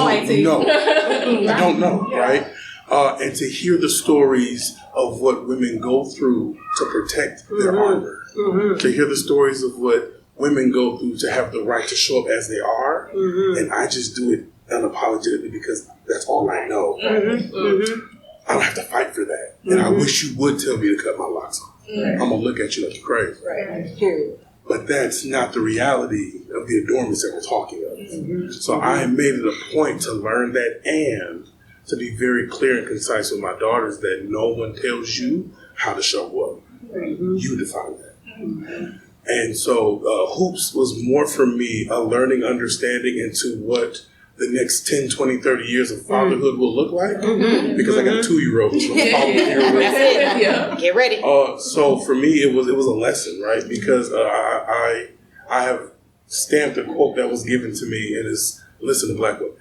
know. I don't know, right? And to hear the stories of what women go through to protect their honor, to hear the stories of what women go through to have the right to show up as they are, and I just do it unapologetically because that's all I know. I don't have to fight for that. And I wish you would tell me to cut my locks off. I'm going to look at you like you're crazy. But that's not the reality of the adornments that we're talking of. So I made it a point to learn that and to be very clear and concise with my daughters that no one tells you how to show up. You define that. And so hoops was more for me a learning understanding into what the next 10, 20, 30 years of fatherhood will look like. Because I got a 2-year-old who's going to follow me. Get ready. So for me, it was a lesson, right? Because I have stamped a quote that was given to me, and it's, listen to black women.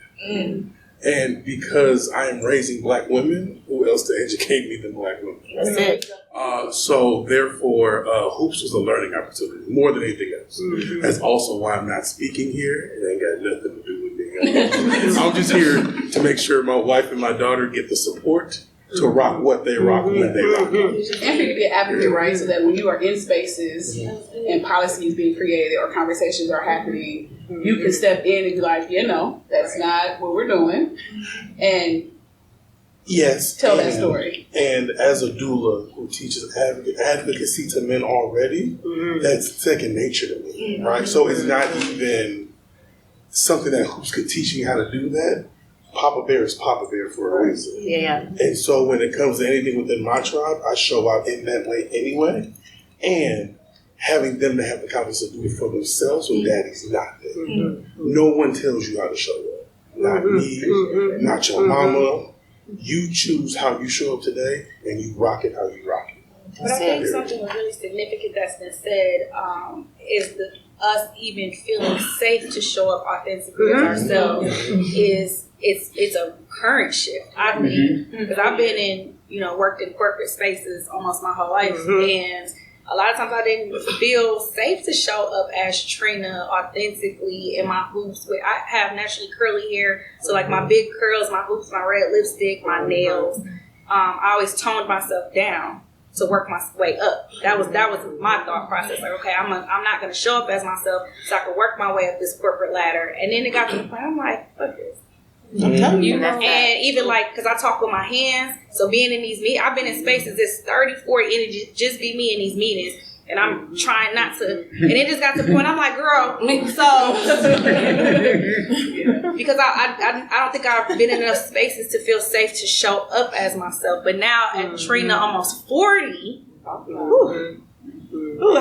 And because I am raising black women, who else to educate me than black women? That's it. So therefore, hoops was a learning opportunity more than anything else. That's also why I'm not speaking here. It ain't got nothing to do with me. I'm just here to make sure my wife and my daughter get the support to rock what they rock when they rock. And for you to be an advocate, right? So that when you are in spaces and policies being created or conversations are happening, you can step in and be like, that's not what we're doing. And tell that story. And as a doula who teaches advocacy to men already, that's second nature to me, right? So it's not even something that hoops could teach me how to do that. Papa Bear is Papa Bear for a reason. And so when it comes to anything within my tribe, I show out in that way anyway. And having them to have the confidence to do it for themselves when daddy's not there. No one tells you how to show up. Not me, not your mama. You choose how you show up today, and you rock it how you rock it. But I think something really significant that's been said is us even feeling safe to show up authentically as ourselves it's a current shift, I think, because I've been in worked in corporate spaces almost my whole life, and a lot of times I didn't feel safe to show up as Trina authentically in my hoops. I have naturally curly hair, so like my big curls, my hoops, my red lipstick, my nails. I always toned myself down to work my way up. That was my thought process. Like, okay, I'm not going to show up as myself, so I can work my way up this corporate ladder. And then it got to the point I'm like, fuck this. I'm telling you. And even like, because I talk with my hands, so being in these meetings, I've been in spaces that's 30, 40 energy, just be me in these meetings. And I'm trying not to. And it just got to the point I'm like, girl, so because I don't think I've been in enough spaces to feel safe to show up as myself. But now at Trina almost 40, I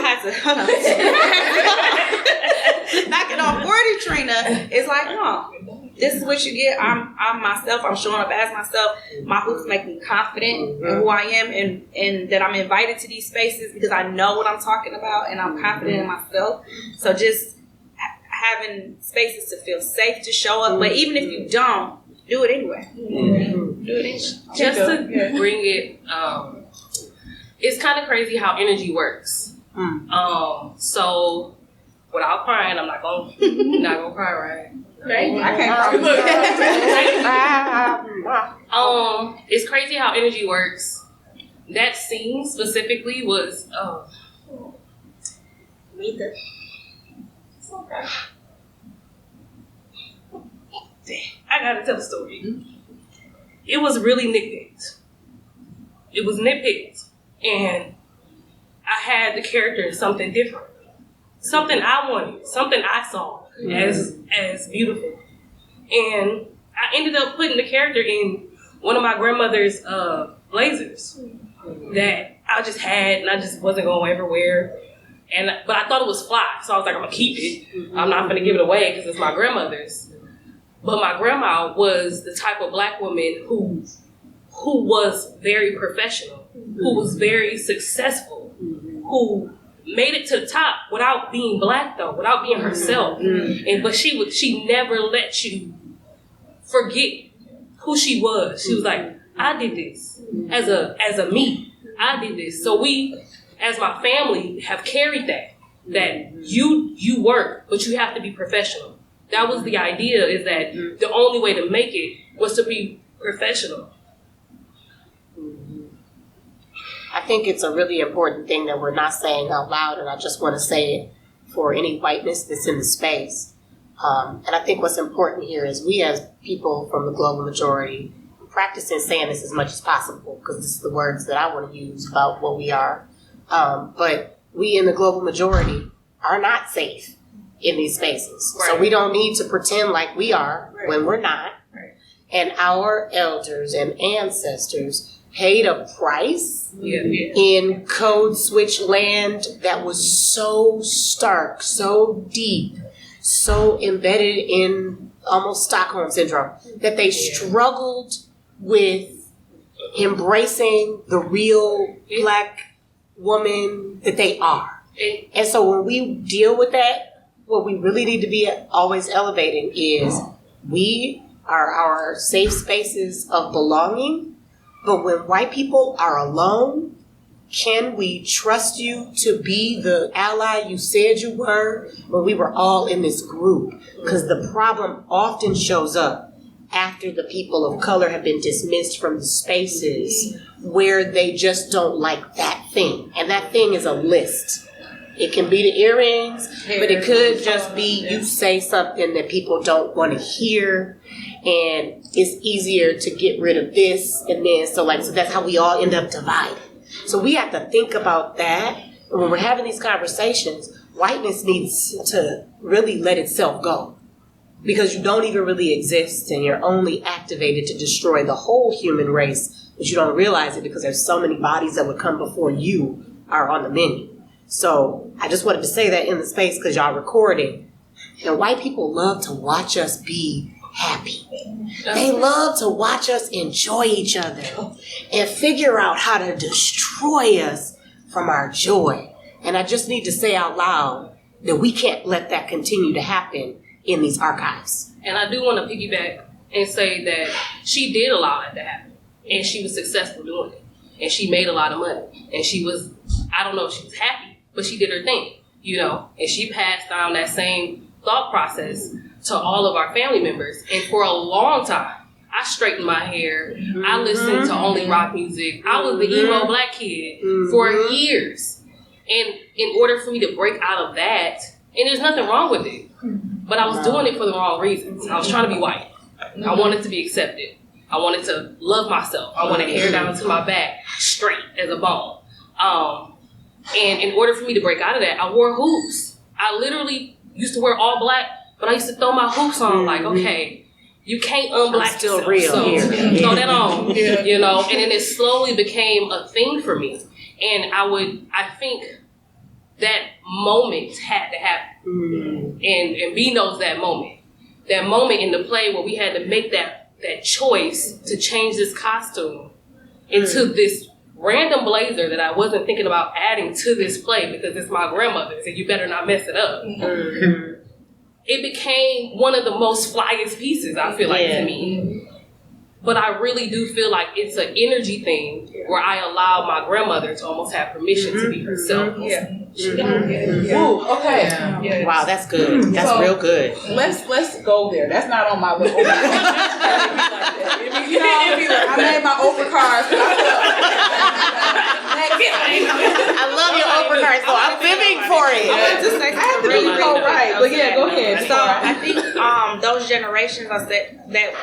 had to hold on. Knocking on 40 Trina, it's like, no. This is what you get. I'm myself. I'm showing up as myself. My hoops make me confident in who I am and that I'm invited to these spaces because I know what I'm talking about and I'm confident in myself. So just having spaces to feel safe to show up. But even if you don't, do it anyway. Do it anyway. Just to bring it, it's kind of crazy how energy works. So without crying, I'm not gonna cry, right? Right? I can't cry. It's crazy how energy works. That scene specifically was Read the. I gotta tell the story. It was really nitpicked. It was nitpicked, and I had the character something different, something I wanted, something I saw as beautiful, and I ended up putting the character in one of my grandmother's blazers that I just had, and I just wasn't going everywhere. But I thought it was fly, so I was like, I'm gonna keep it. I'm not gonna give it away because it's my grandmother's. But my grandma was the type of Black woman who was very professional, who was very successful, who made it to the top without being Black though, without being herself. But she never let you forget who she was. She was like, I did this as a me. I did this. So we, as my family, have carried that you work, but you have to be professional. That was the idea, is that the only way to make it was to be professional. I think it's a really important thing that we're not saying out loud, and I just want to say it for any whiteness that's in the space. And I think what's important here is we as people from the global majority practicing saying this as much as possible, because this is the words that I want to use about what we are. But we in the global majority are not safe in these spaces. Right. So we don't need to pretend like we are when we're not. Right. And our elders and ancestors paid a price in code switch land that was so stark, so deep, so embedded in almost Stockholm syndrome, that they struggled with embracing the real Black woman that they are. And so when we deal with that, what we really need to be always elevating is we are our safe spaces of belonging, but when white people are alone, can we trust you to be the ally you said you were when we were all in this group? Because the problem often shows up after the people of color have been dismissed from the spaces where they just don't like that thing. And that thing is a list. It can be the earrings, but it could just be you say something that people don't want to hear, and it's easier to get rid of this and then so that's how we all end up divided. So we have to think about that. And when we're having these conversations, whiteness needs to really let itself go, because you don't even really exist and you're only activated to destroy the whole human race, but you don't realize it because there's so many bodies that would come before you are on the menu. So I just wanted to say that in the space because y'all recording. And white people love to watch us be happy. They love to watch us enjoy each other and figure out how to destroy us from our joy. And I just need to say out loud that we can't let that continue to happen in these archives. And I do want to piggyback and say that she did allow that to happen. And she was successful doing it. And she made a lot of money. And she was, I don't know if she was happy, but she did her thing, and she passed down that same thought process to all of our family members. And for a long time, I straightened my hair. I listened to only rock music. I was the emo Black kid for years. And in order for me to break out of that, and there's nothing wrong with it, but I was doing it for the wrong reasons. I was trying to be white. I wanted to be accepted. I wanted to love myself. I wanted hair down to my back, straight as a bone. And in order for me to break out of that, I wore hoops. I literally used to wear all black, but I used to throw my hoops on like, okay, you can't unblack still yourself, real so here. throw that on, you know. And then it slowly became a thing for me. And I think that moment had to happen. And B knows that moment. That moment in the play where we had to make that choice to change this costume into this random blazer that I wasn't thinking about adding to this play because it's my grandmother's and you better not mess it up. It became one of the most flyest pieces, I feel like, to me. But I really do feel like it's an energy thing where I allow my grandmother to almost have permission to be herself. Ooh, okay. Yeah. Wow, that's good. That's So, real good. Let's go there. That's not on my list. You know, I made my overcards. I love your overcards, though. I'm living for it. I wanted to say I have to something be so right, but yeah, go ahead. So I think those generations are that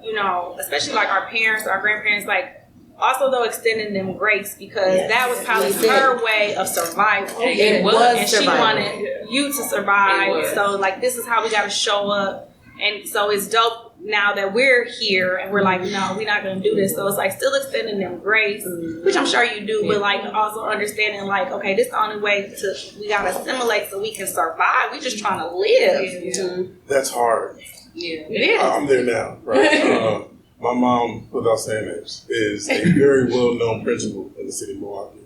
you know, especially like our parents, our grandparents, like also though extending them grace because that was probably her way of survival. It was and survival. she wanted you to survive. So like this is how we got to show up, and so it's dope now that we're here and we're like, no, we're not gonna do this. So it's like still extending them grace, which I'm sure you do, but like also understanding like, okay, this is the only way we gotta assimilate so we can survive. We just trying to live. That's hard. Yeah, it is. I'm there now, right? My mom, without saying this, is a very well-known principal in the city of Milwaukee.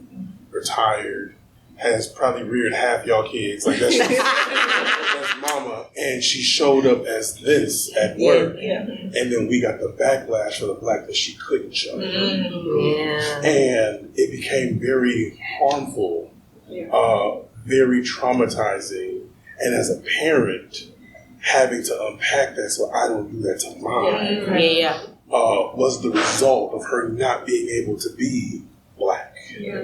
Retired, has probably reared half y'all kids. Like that's mama, and she showed up as this at work, and then we got the backlash for the blackness she couldn't show, and it became very harmful, very traumatizing, and as a parent, having to unpack that so I don't do that to mine was the result of her not being able to be black,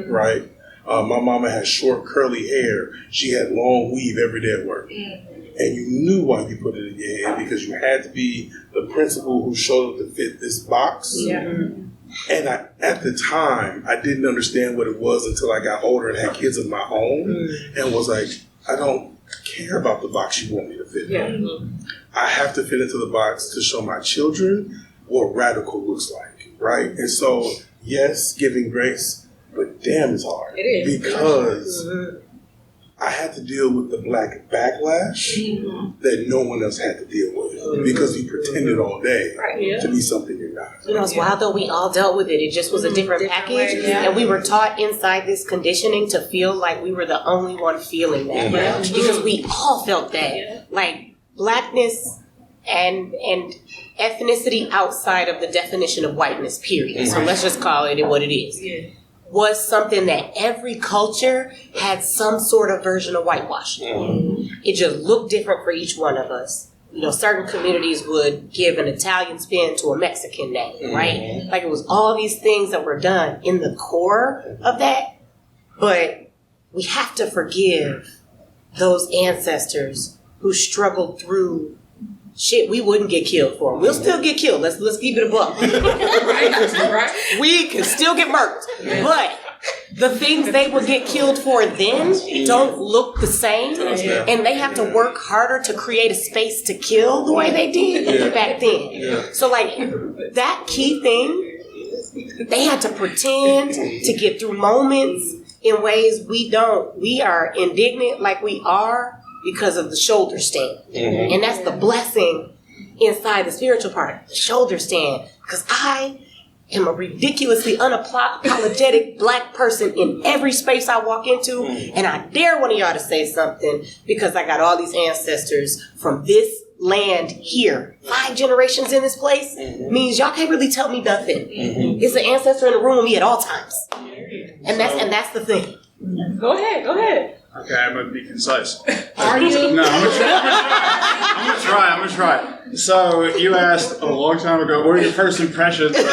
right? My mama had short curly hair. She had long weave every day at work. And you knew why you put it in your head because you had to be the principal who showed up to fit this box. And at the time, I didn't understand what it was until I got older and had kids of my own and was like, I don't care about the box you want me to fit in. I have to fit into the box to show my children what radical looks like, right? And so, yes, giving grace, but damn, it's hard. It is. Because I had to deal with the black backlash that no one else had to deal with because you pretended all day to be something you're not. You know, it's wild though, we all dealt with it. It just was a different package. And we were taught inside this conditioning to feel like we were the only one feeling that. Because we all felt that. Like blackness and ethnicity outside of the definition of whiteness, period. So let's just call it what it is. Was something that every culture had some sort of version of whitewashing. It just looked different for each one of us. You know, certain communities would give an Italian spin to a Mexican name, right? Like it was all these things that were done in the core of that. But we have to forgive those ancestors who struggled through shit we wouldn't get killed for. We'll still get killed. Let's keep it a buck. We can still get murked. But the things they would get killed for then don't look the same. And they have to work harder to create a space to kill the way they did back then. So like that key thing, they had to pretend to get through moments in ways we don't. We are indignant like we are because of the shoulder stand. And that's the blessing inside the spiritual part, the shoulder stand. Because I am a ridiculously unapologetic black person in every space I walk into, and I dare one of y'all to say something because I got all these ancestors from this land here. 5 generations in this place means y'all can't really tell me nothing. It's an ancestor in the room with me at all times. And that's the thing. Go ahead. Okay, I'm gonna be concise. Are you? No, I'm gonna try. So you asked a long time ago, what are your first impressions? Listen,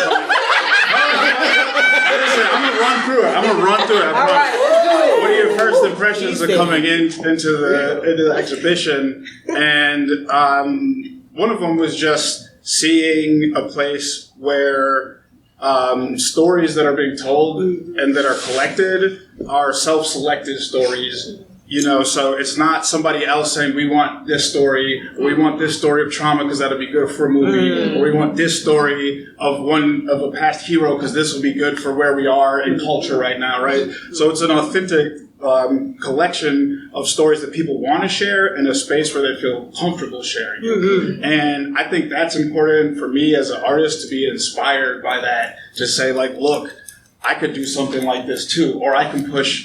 I'm gonna run through it. All right, let's do it. What are your first impressions of coming into the exhibition? And one of them was just seeing a place where stories that are being told and that are collected are self-selected stories. So it's not somebody else saying we want this story, or we want this story of trauma because that'll be good for a movie, or we want this story of a past hero because this will be good for where we are in culture right now, right? So it's an authentic collection of stories that people want to share in a space where they feel comfortable sharing. And I think that's important for me as an artist to be inspired by that, to say like, look, I could do something like this too, or I can push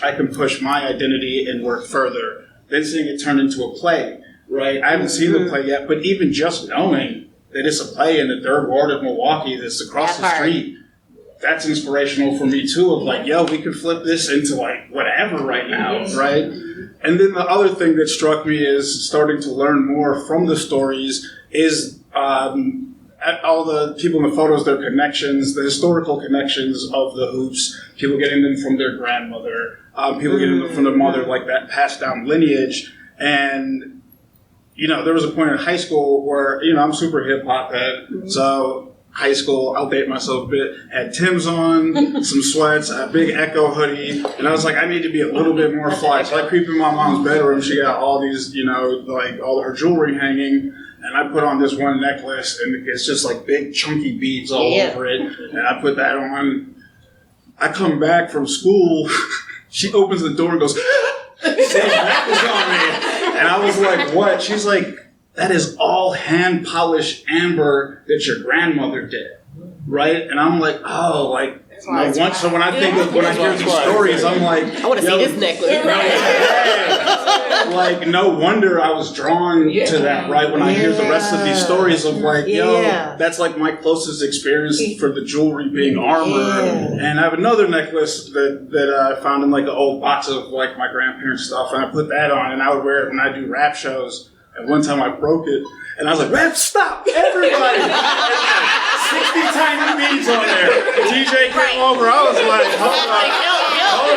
my identity and work further. Then seeing it turn into a play, right? I haven't seen the play yet, but even just knowing that it's a play in the 3rd Ward of Milwaukee that's across the street, that's inspirational for me too, of like, yo, we could flip this into like whatever right now, right? And then the other thing that struck me is starting to learn more from the stories is all the people in the photos, their connections, the historical connections of the hoops, people getting them from their grandmother, people getting them from their mother, like that passed down lineage. And, there was a point in high school where, I'm super hip hop head. So high school, I'll date myself a bit, had Tim's on, some sweats, a big Echo hoodie, and I was like, I need to be a little bit more fly. So I creep in my mom's bedroom, she got all these, like all her jewelry hanging. And I put on this one necklace, and it's just like big chunky beads all over it. And I put that on. I come back from school. She opens the door and goes, "Same necklace on me." And I was like, "What?" She's like, "That is all hand polished amber that your grandmother did, right?" And I'm like, "Oh, like." So when I hear these stories, I'm like, I want to see this necklace. Like, no wonder I was drawn to that, right? When I hear the rest of these stories of like, that's like my closest experience for the jewelry being armor. And I have another necklace that I found in like an old box of like my grandparents' stuff, and I put that on, and I would wear it when I do rap shows. And one time I broke it, and I was like, "Rap, stop, everybody!" 60 tiny beads on there. DJ came over. I was like, hold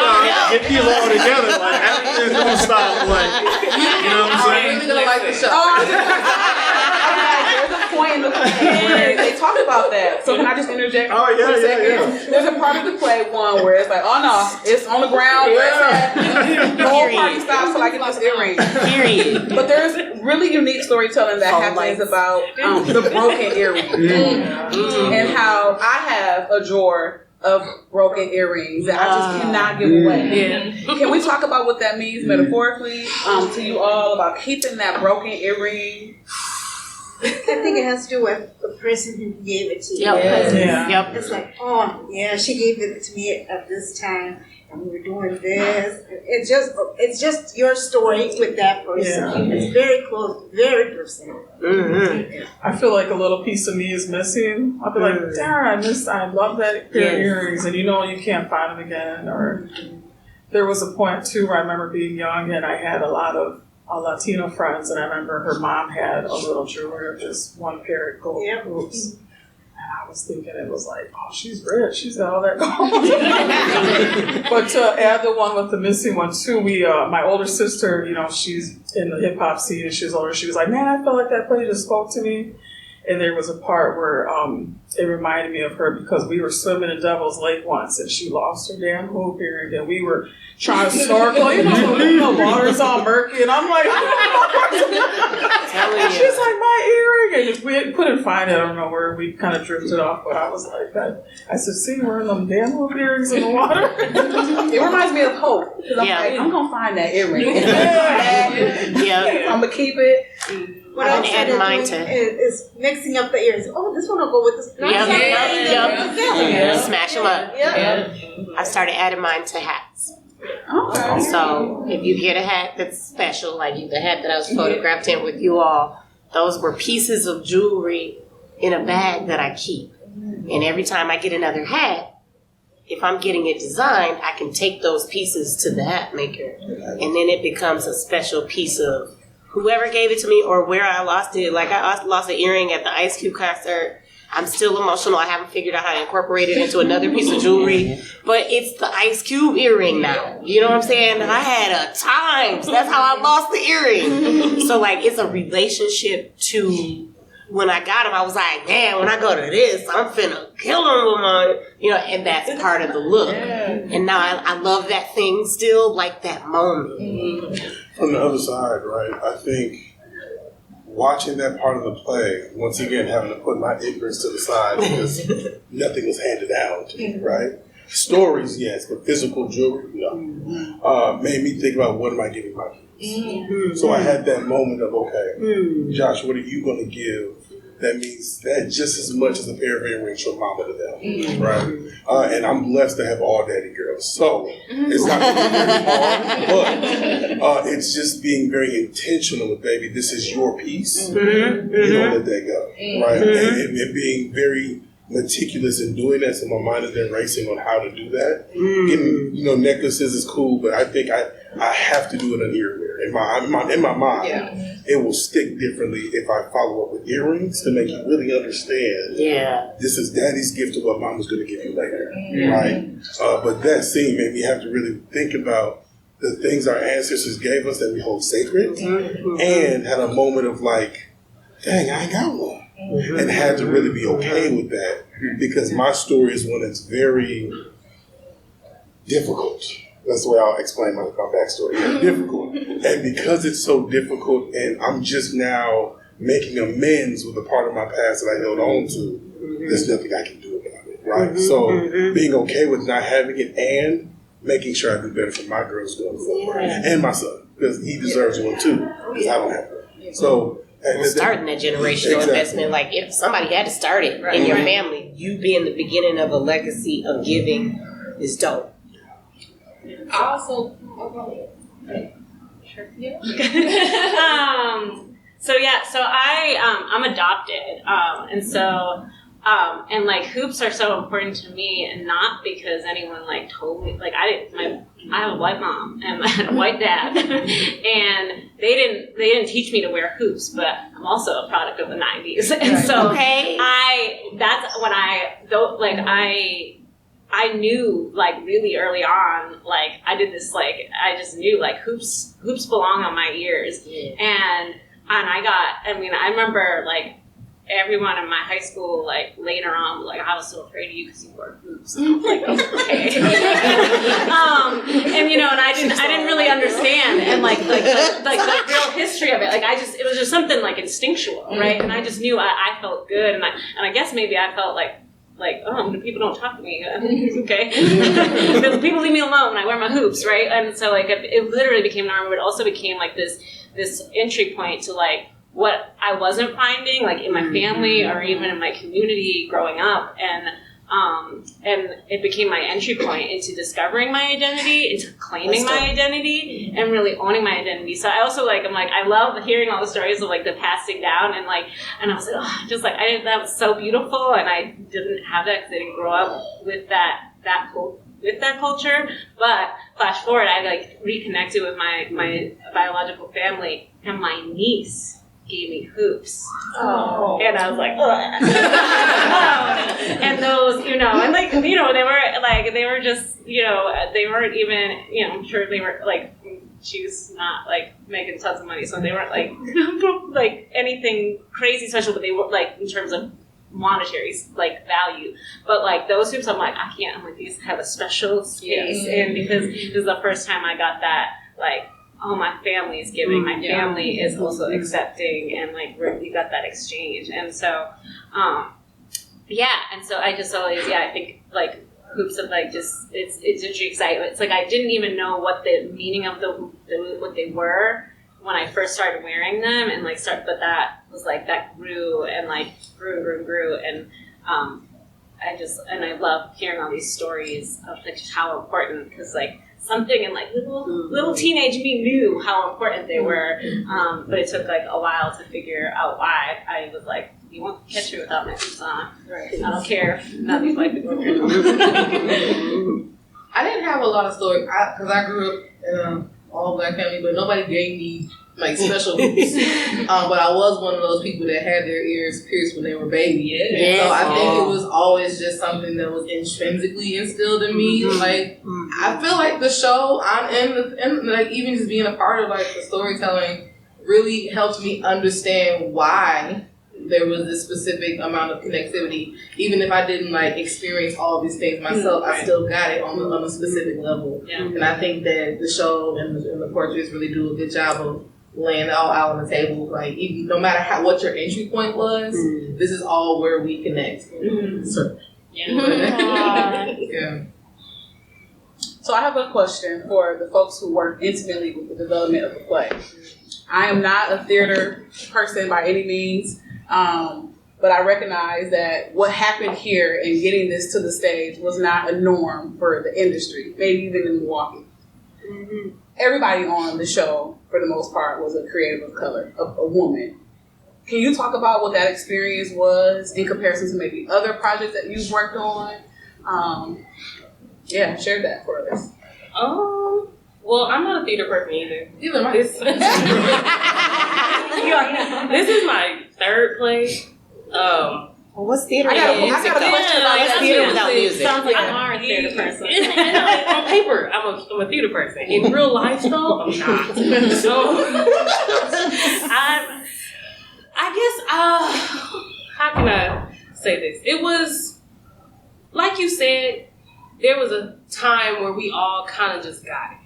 on, get these all together. Like, everything's gonna stop. Like, you know what I'm saying? I'm really gonna like the show. There's a point in the play where they talk about that. So can I just interject for a second? Yeah. There's a part of the play where it's like, oh no, it's on the ground. Where it's at. The whole party stops till I get this earring. Period. But there's really unique storytelling that happens about the broken earring. And how I have a drawer of broken earrings that I just cannot give away. Can we talk about what that means metaphorically to you all about keeping that broken earring? I think it has to do with the person who gave it to you. It's like, oh, yeah, she gave it to me at this time, and we were doing this. It's just your story with that person. It's very close, very personal. I feel like a little piece of me is missing. I'll be like, darn, I love that pair of earrings, and you can't find them again. Or there was a point too where I remember being young, and I had a lot of Latino friends, and I remember her mom had a little jewelry of just one pair of gold hoops. And I was thinking it was like, oh, she's rich. She's got all that gold. But to add the one with the missing one too, my older sister, she's in the hip hop scene and she's older. She was like, man, I felt like that play just spoke to me. And there was a part where it reminded me of her because we were swimming in Devil's Lake once and she lost her damn hoop earring and we were trying to snorkel. The water's all murky and I'm like, and she's like, my earring. And we couldn't find it. I don't know where we kind of drifted off, but I was like, I said, see, we're in them damn hoop earrings in the water. It reminds me of hope. Because I'm like, I'm going to find that earring. I'm going to keep it. What I'm adding mine to is mixing up the ears. Oh, this one will go with this. Smash them up. I started adding mine to hats. Okay. So if you get a hat that's special, like the hat that I was photographed in with you all, those were pieces of jewelry in a bag that I keep. And every time I get another hat, if I'm getting it designed, I can take those pieces to the hat maker. And then it becomes a special piece of whoever gave it to me or where I lost it. Like I lost an earring at the Ice Cube concert. I'm still emotional. I haven't figured out how to incorporate it into another piece of jewelry. But it's the Ice Cube earring now. You know what I'm saying? I had a time. That's how I lost the earring. So like it's a relationship to when I got him, I was like, man, when I go to this, I'm finna kill him with my, and that's part of the look. And now I love that thing still, like that moment. From the other side, right, I think watching that part of the play, once again, having to put my ignorance to the side because nothing was handed out, right? Stories, yes, but physical jewelry, no. Made me think about what am I giving my kids. So I had that moment of, okay, Josh, what are you going to give that means that just as much as a pair of earrings from mama to them, right? And I'm blessed to have all daddy girls. So it's not really very hard, but it's just being very intentional with, baby, this is your piece. You don't let that go, right? And being very meticulous in doing that, so my mind has been racing on how to do that. Getting, necklaces is cool, but I think I have to do it on earwear. In my mind, it will stick differently if I follow up with earrings to make you really understand. This is daddy's gift to what mama's going to give you later, right? But that scene made me have to really think about the things our ancestors gave us that we hold sacred, and had a moment of like, dang, I ain't got one. And had to really be okay with that, because my story is one that's very difficult. That's the way I'll explain my backstory. Difficult. And because it's so difficult, and I'm just now making amends with a part of my past that I held on to, there's nothing I can do about it, right? So being okay with not having it and making sure I do better for my girls going forward. And my son, because he deserves one too, because I don't have one. So starting that generational investment, like if somebody had to start it in your family, you being the beginning of a legacy of giving is dope. Also, so I'm adopted, and so and like hoops are so important to me, and not because anyone like told me, like I have a white mom and a white dad, and they didn't teach me to wear hoops, but I'm also a product of the 90s, and so I knew like really early on, like I did this, like I just knew like hoops belong on my ears, and I remember like everyone in my high school, like later on, was like, I was so afraid of you because you wore hoops. And I was like, okay. And I didn't really understand, and like the real history of it. Like it was just something like instinctual, right? And I just knew I felt good, and I guess maybe I felt like people don't talk to me. Okay, people leave me alone when I wear my hoops, right? And so like it literally became normal, but it also became like this entry point to like what I wasn't finding, like in my family or even in my community growing up, and it became my entry point into discovering my identity, into claiming my identity, and really owning my identity. So I also I love hearing all the stories of like the passing down, and I was like, that was so beautiful, and I didn't have that because I didn't grow up with that culture. But flash forward, I like reconnected with my biological family, and my niece gave me hoops. And I was like, and those, they were just, they weren't even, I'm sure they were like, she's not like making tons of money, so they weren't like anything crazy special, but they were like in terms of monetary like value. But like those hoops, I'm like, these have a special space, and because this is the first time I got that, like, oh, my family is giving, my family is also accepting, and like we got that exchange. And so and so I just always I think like hoops of like just it's entry excitement. It's like I didn't even know what the meaning of what they were when I first started wearing them, and but that was like that grew and like grew, and I love hearing all these stories of like how important, because like something in like little teenage me knew how important they were, but it took like a while to figure out why. I was like, you won't catch me without my hoops on. Right. I don't care. Not these white people. I didn't have a lot of stories because I grew up in an all black family, but nobody gave me like special hoops. But I was one of those people that had their ears pierced when they were baby. So I think it was always just something that was intrinsically instilled in me. Like I feel like the show I'm in, like even just being a part of like the storytelling really helped me understand why there was this specific amount of connectivity. Even if I didn't like experience all of these things myself, I still got it on a specific level. Yeah. And I think that the show and the portraits really do a good job of laying it all out on the table. Like, even, no matter what your entry point was, this is all where we connect. So, yeah. So I have a question for the folks who work intimately with the development of the play. I am not a theater person by any means, but I recognize that what happened here in getting this to the stage was not a norm for the industry, maybe even in Milwaukee. Everybody on the show, for the most part, was a creative of color, a woman. Can you talk about what that experience was in comparison to maybe other projects that you've worked on? Yeah, share that for us. Well, I'm not a theater person either. Either am I. This is my third play. What's theater? I got a question about What's theater without music? Sounds like you are a theater person. On paper, I'm a theater person. In real life, though, I'm not. So, I guess, how can I say this? It was, like you said, there was a time where we all kind of just got it.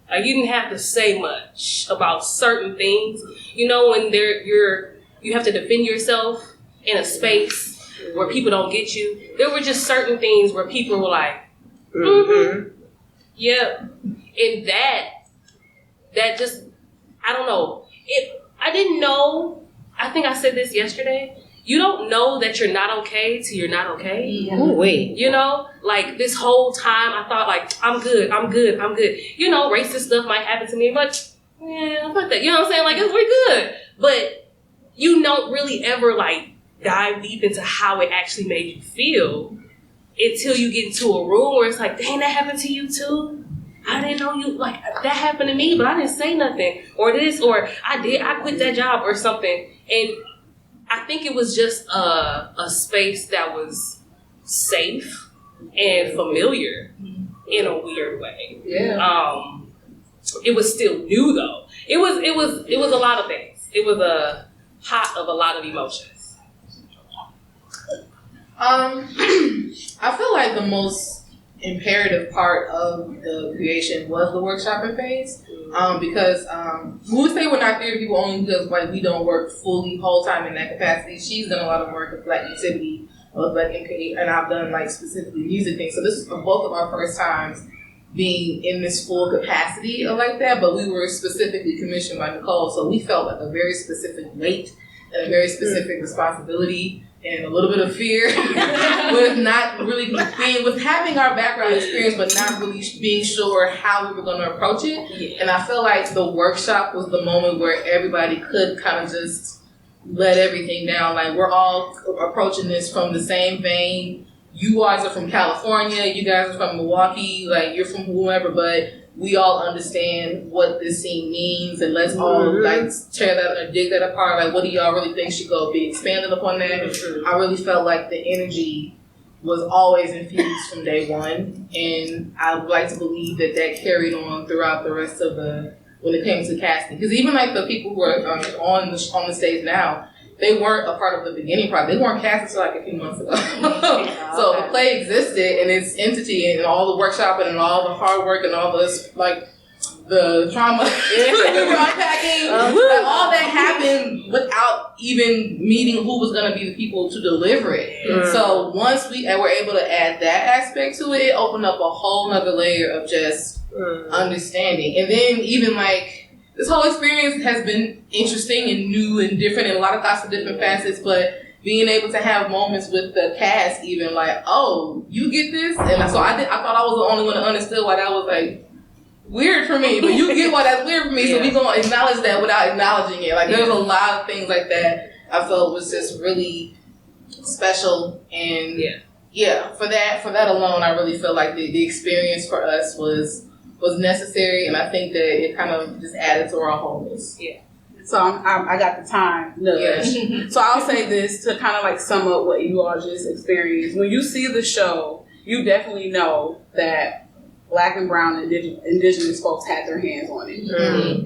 Like, you didn't have to say much about certain things. You know, when you have to defend yourself in a space where people don't get you. There were just certain things where people were like, yep. And that just, I don't know. I didn't know, I think I said this yesterday, you don't know that you're not okay till you're not okay. Oh, wait. You know, like this whole time I thought like, I'm good. You know, racist stuff might happen to me, but yeah, fuck that. You know what I'm saying? Like, we're good. But you don't really ever like dive deep into how it actually made you feel until you get into a room where it's like, dang, that happened to you too? I didn't know you, like, that happened to me, but I didn't say nothing. Or this, or I quit that job or something. And I think it was just a space that was safe and familiar in a weird way. Yeah. It was still new though. It was a lot of things. It was a hot of a lot of emotions. I feel like the most imperative part of the creation was the workshopping phase. Because we would say we're not theater people only because like we don't work fully whole time in that capacity. She's done a lot of work with Black Activity, with Black MK, and I've done like specifically music things. So this is both of our first times being in this full capacity like that, but we were specifically commissioned by Nicole, so we felt like a very specific weight and a very specific responsibility and a little bit of fear with not really with having our background experience, but not really being sure how we were going to approach it. Yeah. And I feel like the workshop was the moment where everybody could kind of just let everything down. Like, we're all approaching this from the same vein. You guys are from California, you guys are from Milwaukee, like you're from whoever, but we all understand what this scene means, and let's all like tear that or dig that apart. Like, what do y'all really think should go be expanded upon that? I really felt like the energy was always infused from day one, and I would like to believe that that carried on throughout the rest of when it came to casting. Because even like the people who are on the stage now, they weren't a part of the beginning project. They weren't cast until like a few months ago. So the play existed and its entity and all the workshopping and all the hard work and all this, like the trauma, the unpacking, like, all that happened without even meeting who was going to be the people to deliver it. So once we were able to add that aspect to it, it opened up a whole nother layer of just understanding. And then even like, this whole experience has been interesting and new and different and a lot of lots of different facets, but being able to have moments with the cast even like, oh, you get this? And so I thought I was the only one that understood why that was like weird for me, but you get why that's weird for me, so we gonna acknowledge that without acknowledging it. Like, there's a lot of things like that I felt was just really special, and for that alone, I really feel like the experience for us was necessary, and I think that it kind of just added to our wholeness. Yeah. So I got the time nudge. Yeah. So I'll say this to kind of like sum up what you all just experienced. When you see the show, you definitely know that Black and brown and indigenous folks had their hands on it.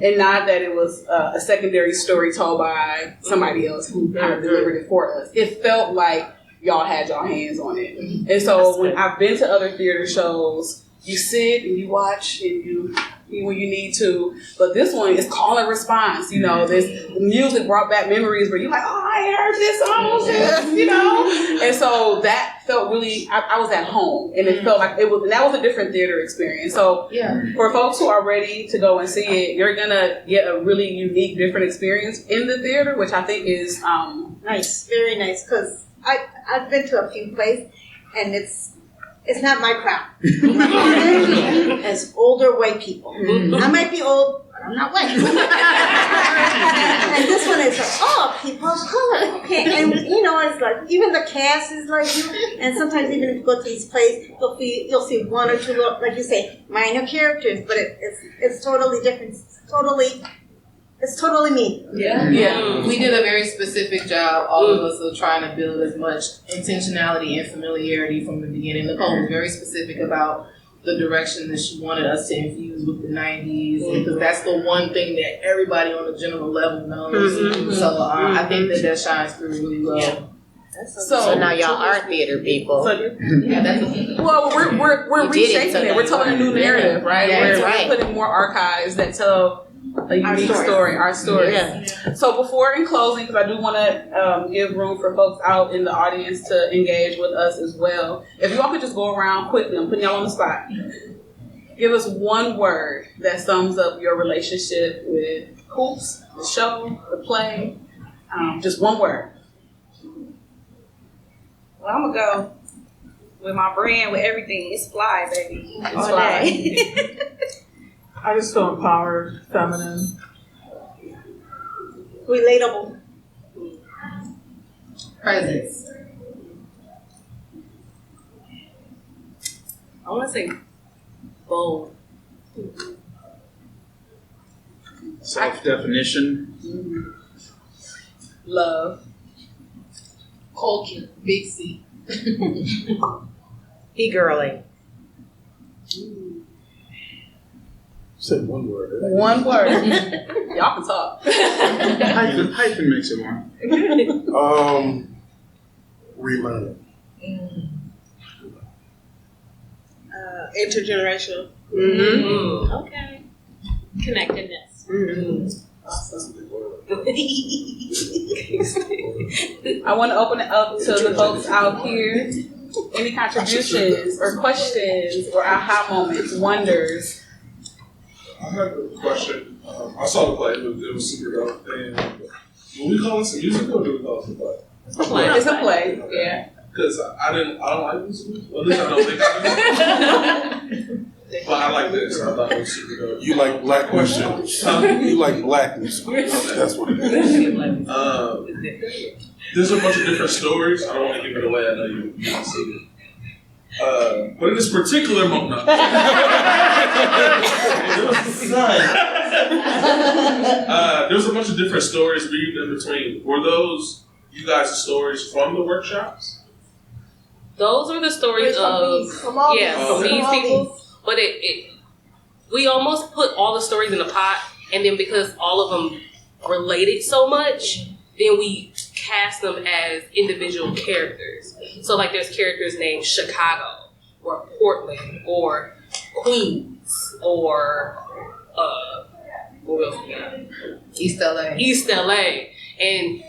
And not that it was a secondary story told by somebody else who kind of delivered it for us. It felt like y'all had y'all hands on it. And so when I've been to other theater shows, you sit and you watch and you when you need to, but this one is call and response. You know, this music brought back memories where you're like, oh, I heard this song, you know. And so that felt really. I was at home, and it felt like it was. And that was a different theater experience. So for folks who are ready to go and see it, you're gonna get a really unique, different experience in the theater, which I think is nice, very nice. Because I've been to a few plays, and it's not my crowd. As older white people. I might be old, but I'm not white. And this one is like, oh, people of color. Okay, and you know, it's like even the cast is like you. And sometimes even if you go to these plays, you'll see one or two, like you say, minor characters, but it's totally different. It's totally me. Yeah. We did a very specific job, all of us, of trying to build as much intentionality and familiarity from the beginning. Nicole was very specific about the direction that she wanted us to infuse with the 90s, because that's the one thing that everybody on the general level knows. So I think that shines through really well. Yeah. So now y'all are theater people. Well, we're reshaping it. We're telling a new narrative, right? We're putting more archives that tell a unique story, our story. So before in closing, because I do want to give room for folks out in the audience to engage with us as well. If you all could just go around quickly, I'm putting y'all on the spot. Give us one word that sums up your relationship with Hoops, the show, the play. Just one word. Well, I'm gonna go with my brand, with everything. It's fly, baby. It's all fly. day. I just feel empowered, feminine. Relatable. Presence. I want to say bold. Self-definition. Love. Culture. Big C. E-girling. Said one word. One word. Y'all can talk. Hyphen makes it one. Relearning. Intergenerational. Okay. Connectedness. I want to open it up to the folks out here. Any contributions or questions or aha moments, wonders? I have a question. I saw the play. It was super dope. And will we call this a musical or do we call it a play? It's a play. Yeah. Because I don't like musicals. Well, at least I don't think I do. But I like this. I thought it was super dope. You like black questions. You like black musicals. That's what it is. There's a bunch of different stories. I don't want to give it away. I know you can see it. But in this particular moment, there's a bunch of different stories weaved in between. Were those you guys' stories from the workshops? Those are the stories of from these people. But we almost put all the stories in a pot, and then because all of them related so much, then we cast them as individual characters. So like there's characters named Chicago or Portland or Queens or what else we got? East LA. East LA. And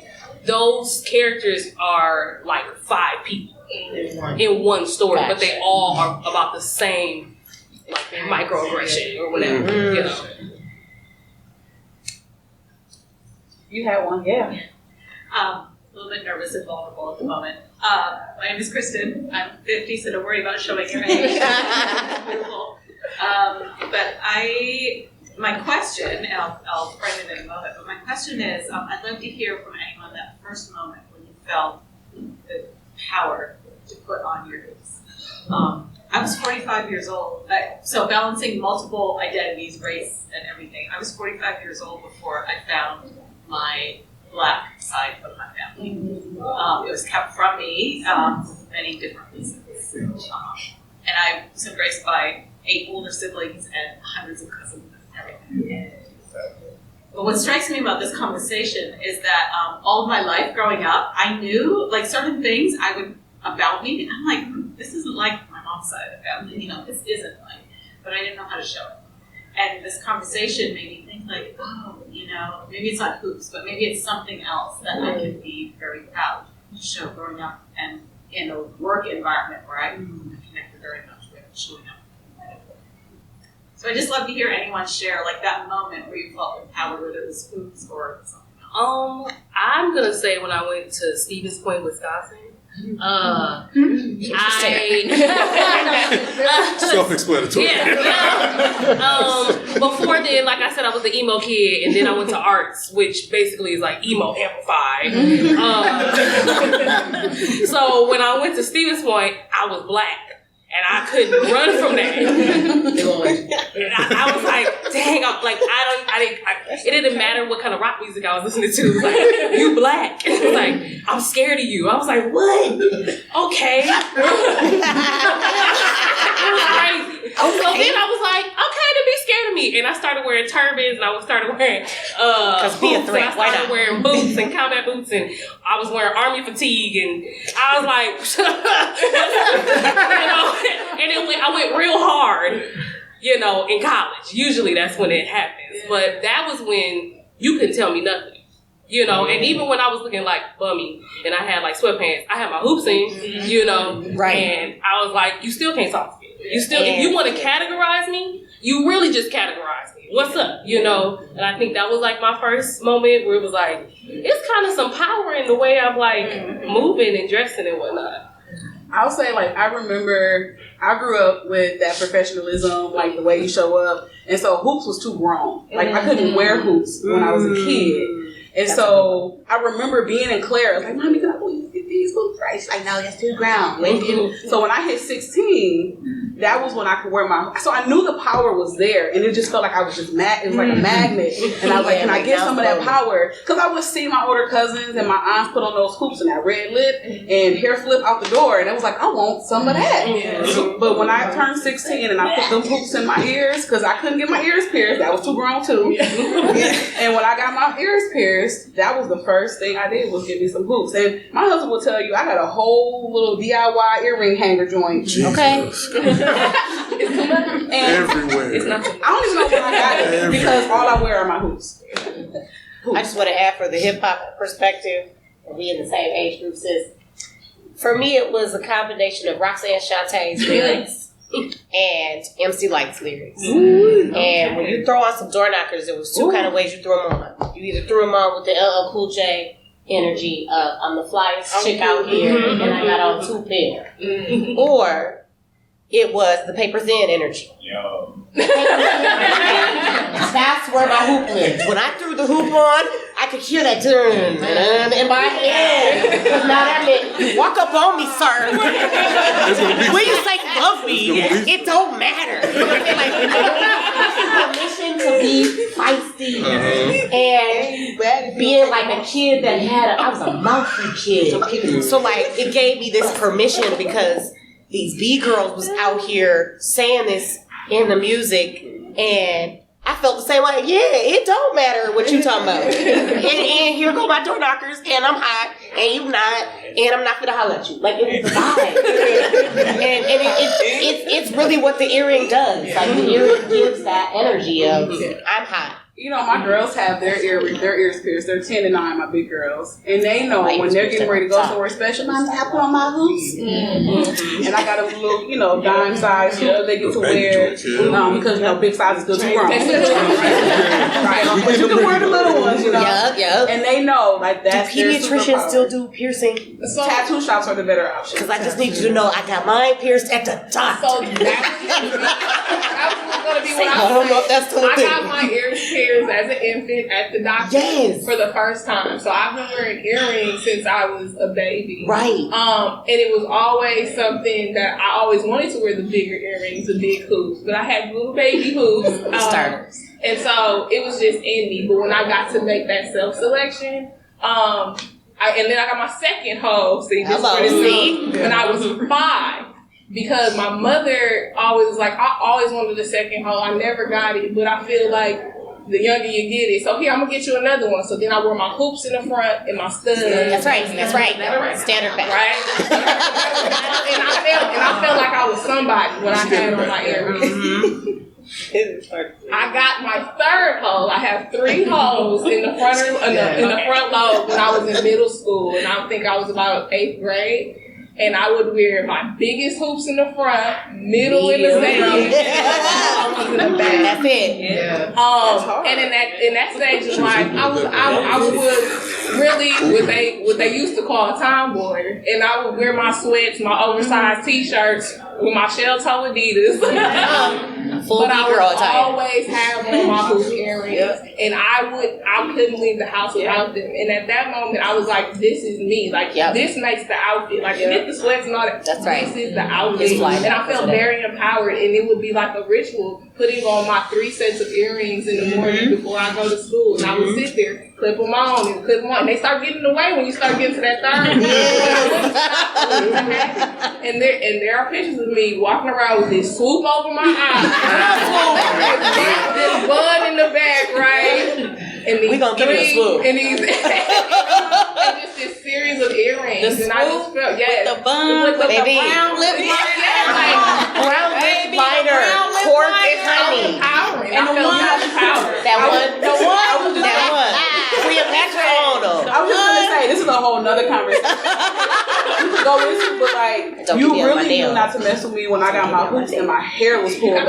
those characters are like 5 people in one story, but they all are about the same like microaggression or whatever. You know. You had one, yeah. A little bit nervous and vulnerable at the moment. My name is Kristen. I'm 50, so don't worry about showing your age. Beautiful. But my question, and I'll frame it in a moment, but my question is, I'd love to hear from anyone that first moment when you felt the power to put on your face. I was 45 years old, so balancing multiple identities, race, and everything. I was 45 years old before I found my Black side of my family. It was kept from me for many different reasons. And I was embraced by 8 older siblings and hundreds of cousins and everything. But what strikes me about this conversation is that all of my life growing up, I knew like certain things about me, and I'm like, this isn't like my mom's side of the family, this isn't like, but I didn't know how to show it. And this conversation made me think like, oh, maybe it's not hoops, but maybe it's something else that I can be very proud to show growing up and in a work environment where I connected very much with showing up. So I just love to hear anyone share like that moment where you felt empowered, whether it was hoops or something else. I'm gonna say when I went to Stevens Point, Wisconsin. Self-explanatory. Before then, like I said, I was the emo kid, and then I went to arts, which basically is like emo amplified. So when I went to Stevens Point, I was black. And I couldn't run from that. And I was like, dang, it didn't matter what kind of rock music I was listening to. It was like, you black. It was like, I'm scared of you. I was like, what? Okay. It was crazy. So then I was like, okay, to be scared of me. And I started wearing turbans, and I started wearing boots, and I started wearing boots and combat boots, and I was wearing army fatigue, and I was like, and I went real hard, in college. Usually that's when it happens. But that was when you couldn't tell me nothing. And even when I was looking like bummy and I had like sweatpants, I had my hoops in, Right. And I was like, you still can't talk to me. If you want to categorize me, you really just categorize me. What's up? And I think that was like my first moment where it was like, it's kind of some power in the way I'm like moving and dressing and whatnot. I'll say, like, I remember I grew up with that professionalism, like the way you show up. And so hoops was too grown. Like, I couldn't wear hoops when I was a kid. And so I remember being in Claire, I was like, Mommy, can I please get these hoops right? She's like, no, that's too grown. So when I hit 16, that was when I could wear my, so I knew the power was there. And it just felt like I was just it was like a magnet. And I was like, can I get some of that power? Because I would see my older cousins and my aunts put on those hoops and that red lip and hair flip out the door. And it was like, I want some of that. But when I turned 16 and I put them hoops in my ears, because I couldn't get my ears pierced, that was too grown too. And when I got my ears pierced, that was the first thing I did was get me some hoops. And my husband will tell you, I got a whole little DIY earring hanger joint. Jesus. Okay. And everywhere. It's not, I don't even know where I got it because all I wear are my hoops. I just want to add for the hip hop perspective, and we in the same age group, sis. For me, it was a combination of Roxanne Shantae's lyrics and MC Light's lyrics. And when you throw on some door knockers, there was two kind of ways you threw them on. You either threw them on with the LL Cool J energy of I'm the flyest chick out here and I got on 2 pair. Or it was the paper thin energy. That's where my hoop lived. When I threw the hoop on, I could hear that turn in my head. Because now that meant, walk up on me, sir. When you say love me, it don't matter. Like, permission to be feisty and being like a kid that I was a mouthy kid. So like, it gave me this permission because these B-girls was out here saying this in the music, and I felt the same way. Yeah, it don't matter what you talking about. and here go my door knockers, and I'm hot, and you not, and I'm not gonna holler at you. Like, it's the vibe. and it's really what the earring does. Like, the earring gives that energy of, I'm hot. My girls have their ears pierced. They're 10 and 9, my big girls. And they know when they're getting ready to go somewhere special, Mommy, I put on my hoops. And I got a little, dime size hoop that they get to wear. Because, big size is still too grown. Right. But you can wear the little ones, Yep. And they know, like, that's do pediatricians still do piercing? So, tattoo shops are the better option. Because I just need you to know I got mine pierced at the dot. So that was going to be what I don't know if that's still a thing. I got my ears pierced as an infant at the doctor for the first time. So I've been wearing earrings since I was a baby. Right. And it was always something that I always wanted to wear, the bigger earrings, the big hoops. But I had little baby hoops. And so it was just in me. But when I got to make that self-selection, and then I got my second hoe, when I was 5. because my mother always was like, I always wanted a second hoe. I never got it, but I feel like the younger you get it. So here, I'm gonna get you another one. So then I wore my hoops in the front and my studs. That's right. Standard back. Right? and I felt like I was somebody when I had on my earrings. I got my third hole. I have 3 holes in the front in the front lobe when I was in middle school, and I think I was about 8th grade. And I would wear my biggest hoops in the front, middle in the center, and in the back. That's it. Yeah. And in that stage of life, I was really what they used to call a tomboy, and I would wear my sweats, my oversized t-shirts with my shell toe Adidas. Full but I would girl type. always have on my hoop earrings, and I couldn't leave the house without them. And at that moment, I was like, "This is me. Like this makes the outfit. Like get the sweats and all that. That's right. This is the outfit." And I felt very empowered, and it would be like a ritual putting on my 3 sets of earrings in the morning before I go to school, and I would sit there, clip them on, and clip them on. And they start getting in the way when you start getting to that third. And there are pictures of me walking around with this swoop over my eyes. This bun in the back, right? And these we gonna give you a swoop. And these and just this series of earrings. The and I just felt with the bun, with the baby. brown lip liner. Brown lip liner, cork and honey. And the one I was just gonna say, this is a whole nother conversation. You could go into, but like, Don't you give me really my knew nails. not to mess with me when I got my hoops and my hair was pulled back.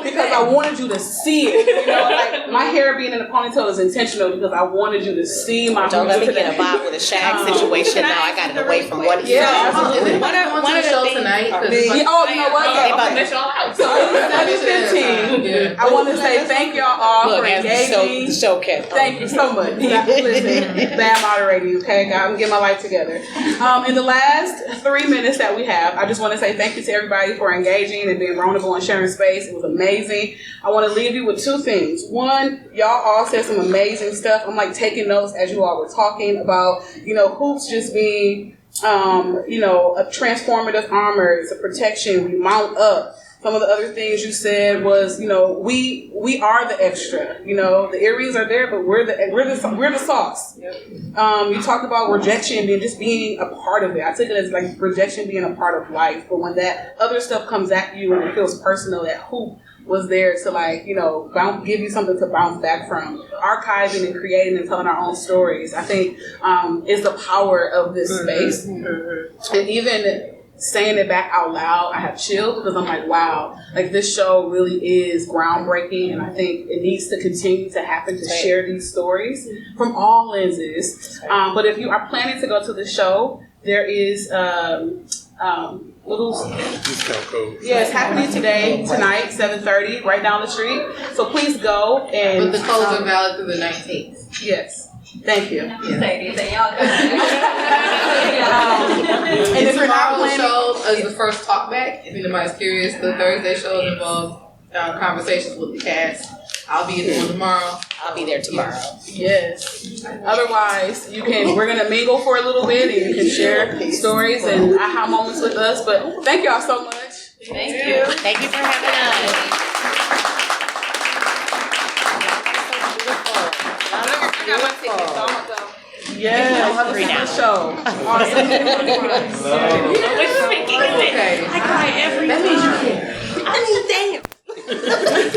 Because I wanted you to see it. You know, like, my hair being in a ponytail is intentional because I wanted you to see my hoops. Don't let me get a vibe with a shag situation. Now I got it away from one. Yeah. One of the shows tonight. Oh, you know what? Yeah, okay. So 7:15. I want to say thank y'all all for engaging. The show kept. Thank you so much. Listen, bad moderating, okay? I'm getting my life together. In the last 3 minutes that we have, I just want to say thank you to everybody for engaging and being vulnerable and sharing space. It was amazing. I want to leave you with 2 things. One, y'all all said some amazing stuff. I'm like taking notes as you all were talking about, hoops just being, a transformative armor. It's a protection. We mount up. Some of the other things you said was, we are the extra. The earrings are there, but we're the sauce. You talked about rejection being a part of it. I took it as like rejection being a part of life. But when that other stuff comes at you and it feels personal, that hoop was there to give you something to bounce back from. Archiving and creating and telling our own stories, I think, is the power of this space. And even saying it back out loud, I have chilled because I'm like, wow, like this show really is groundbreaking, and I think it needs to continue to happen to share these stories from all lenses. But if you are planning to go to the show, there is little discount code. Yeah, it's happening tonight, 7:30, right down the street. So please go and. But the codes are valid through the 19th. Yes. Thank you. Say anything, y'all And if tomorrow's show is the first talk back. If anybody's curious, the Thursday shows involve conversations with the cast. I'll be at the one tomorrow. I'll be there tomorrow. Yes. Otherwise, we're gonna mingle for a little bit and you can share stories and aha moments with us. But thank y'all so much. Thank you. Thank you for having us. Yes, I'm hungry now. Show. Awesome. Okay. I cry every time. That means you can. I mean, damn.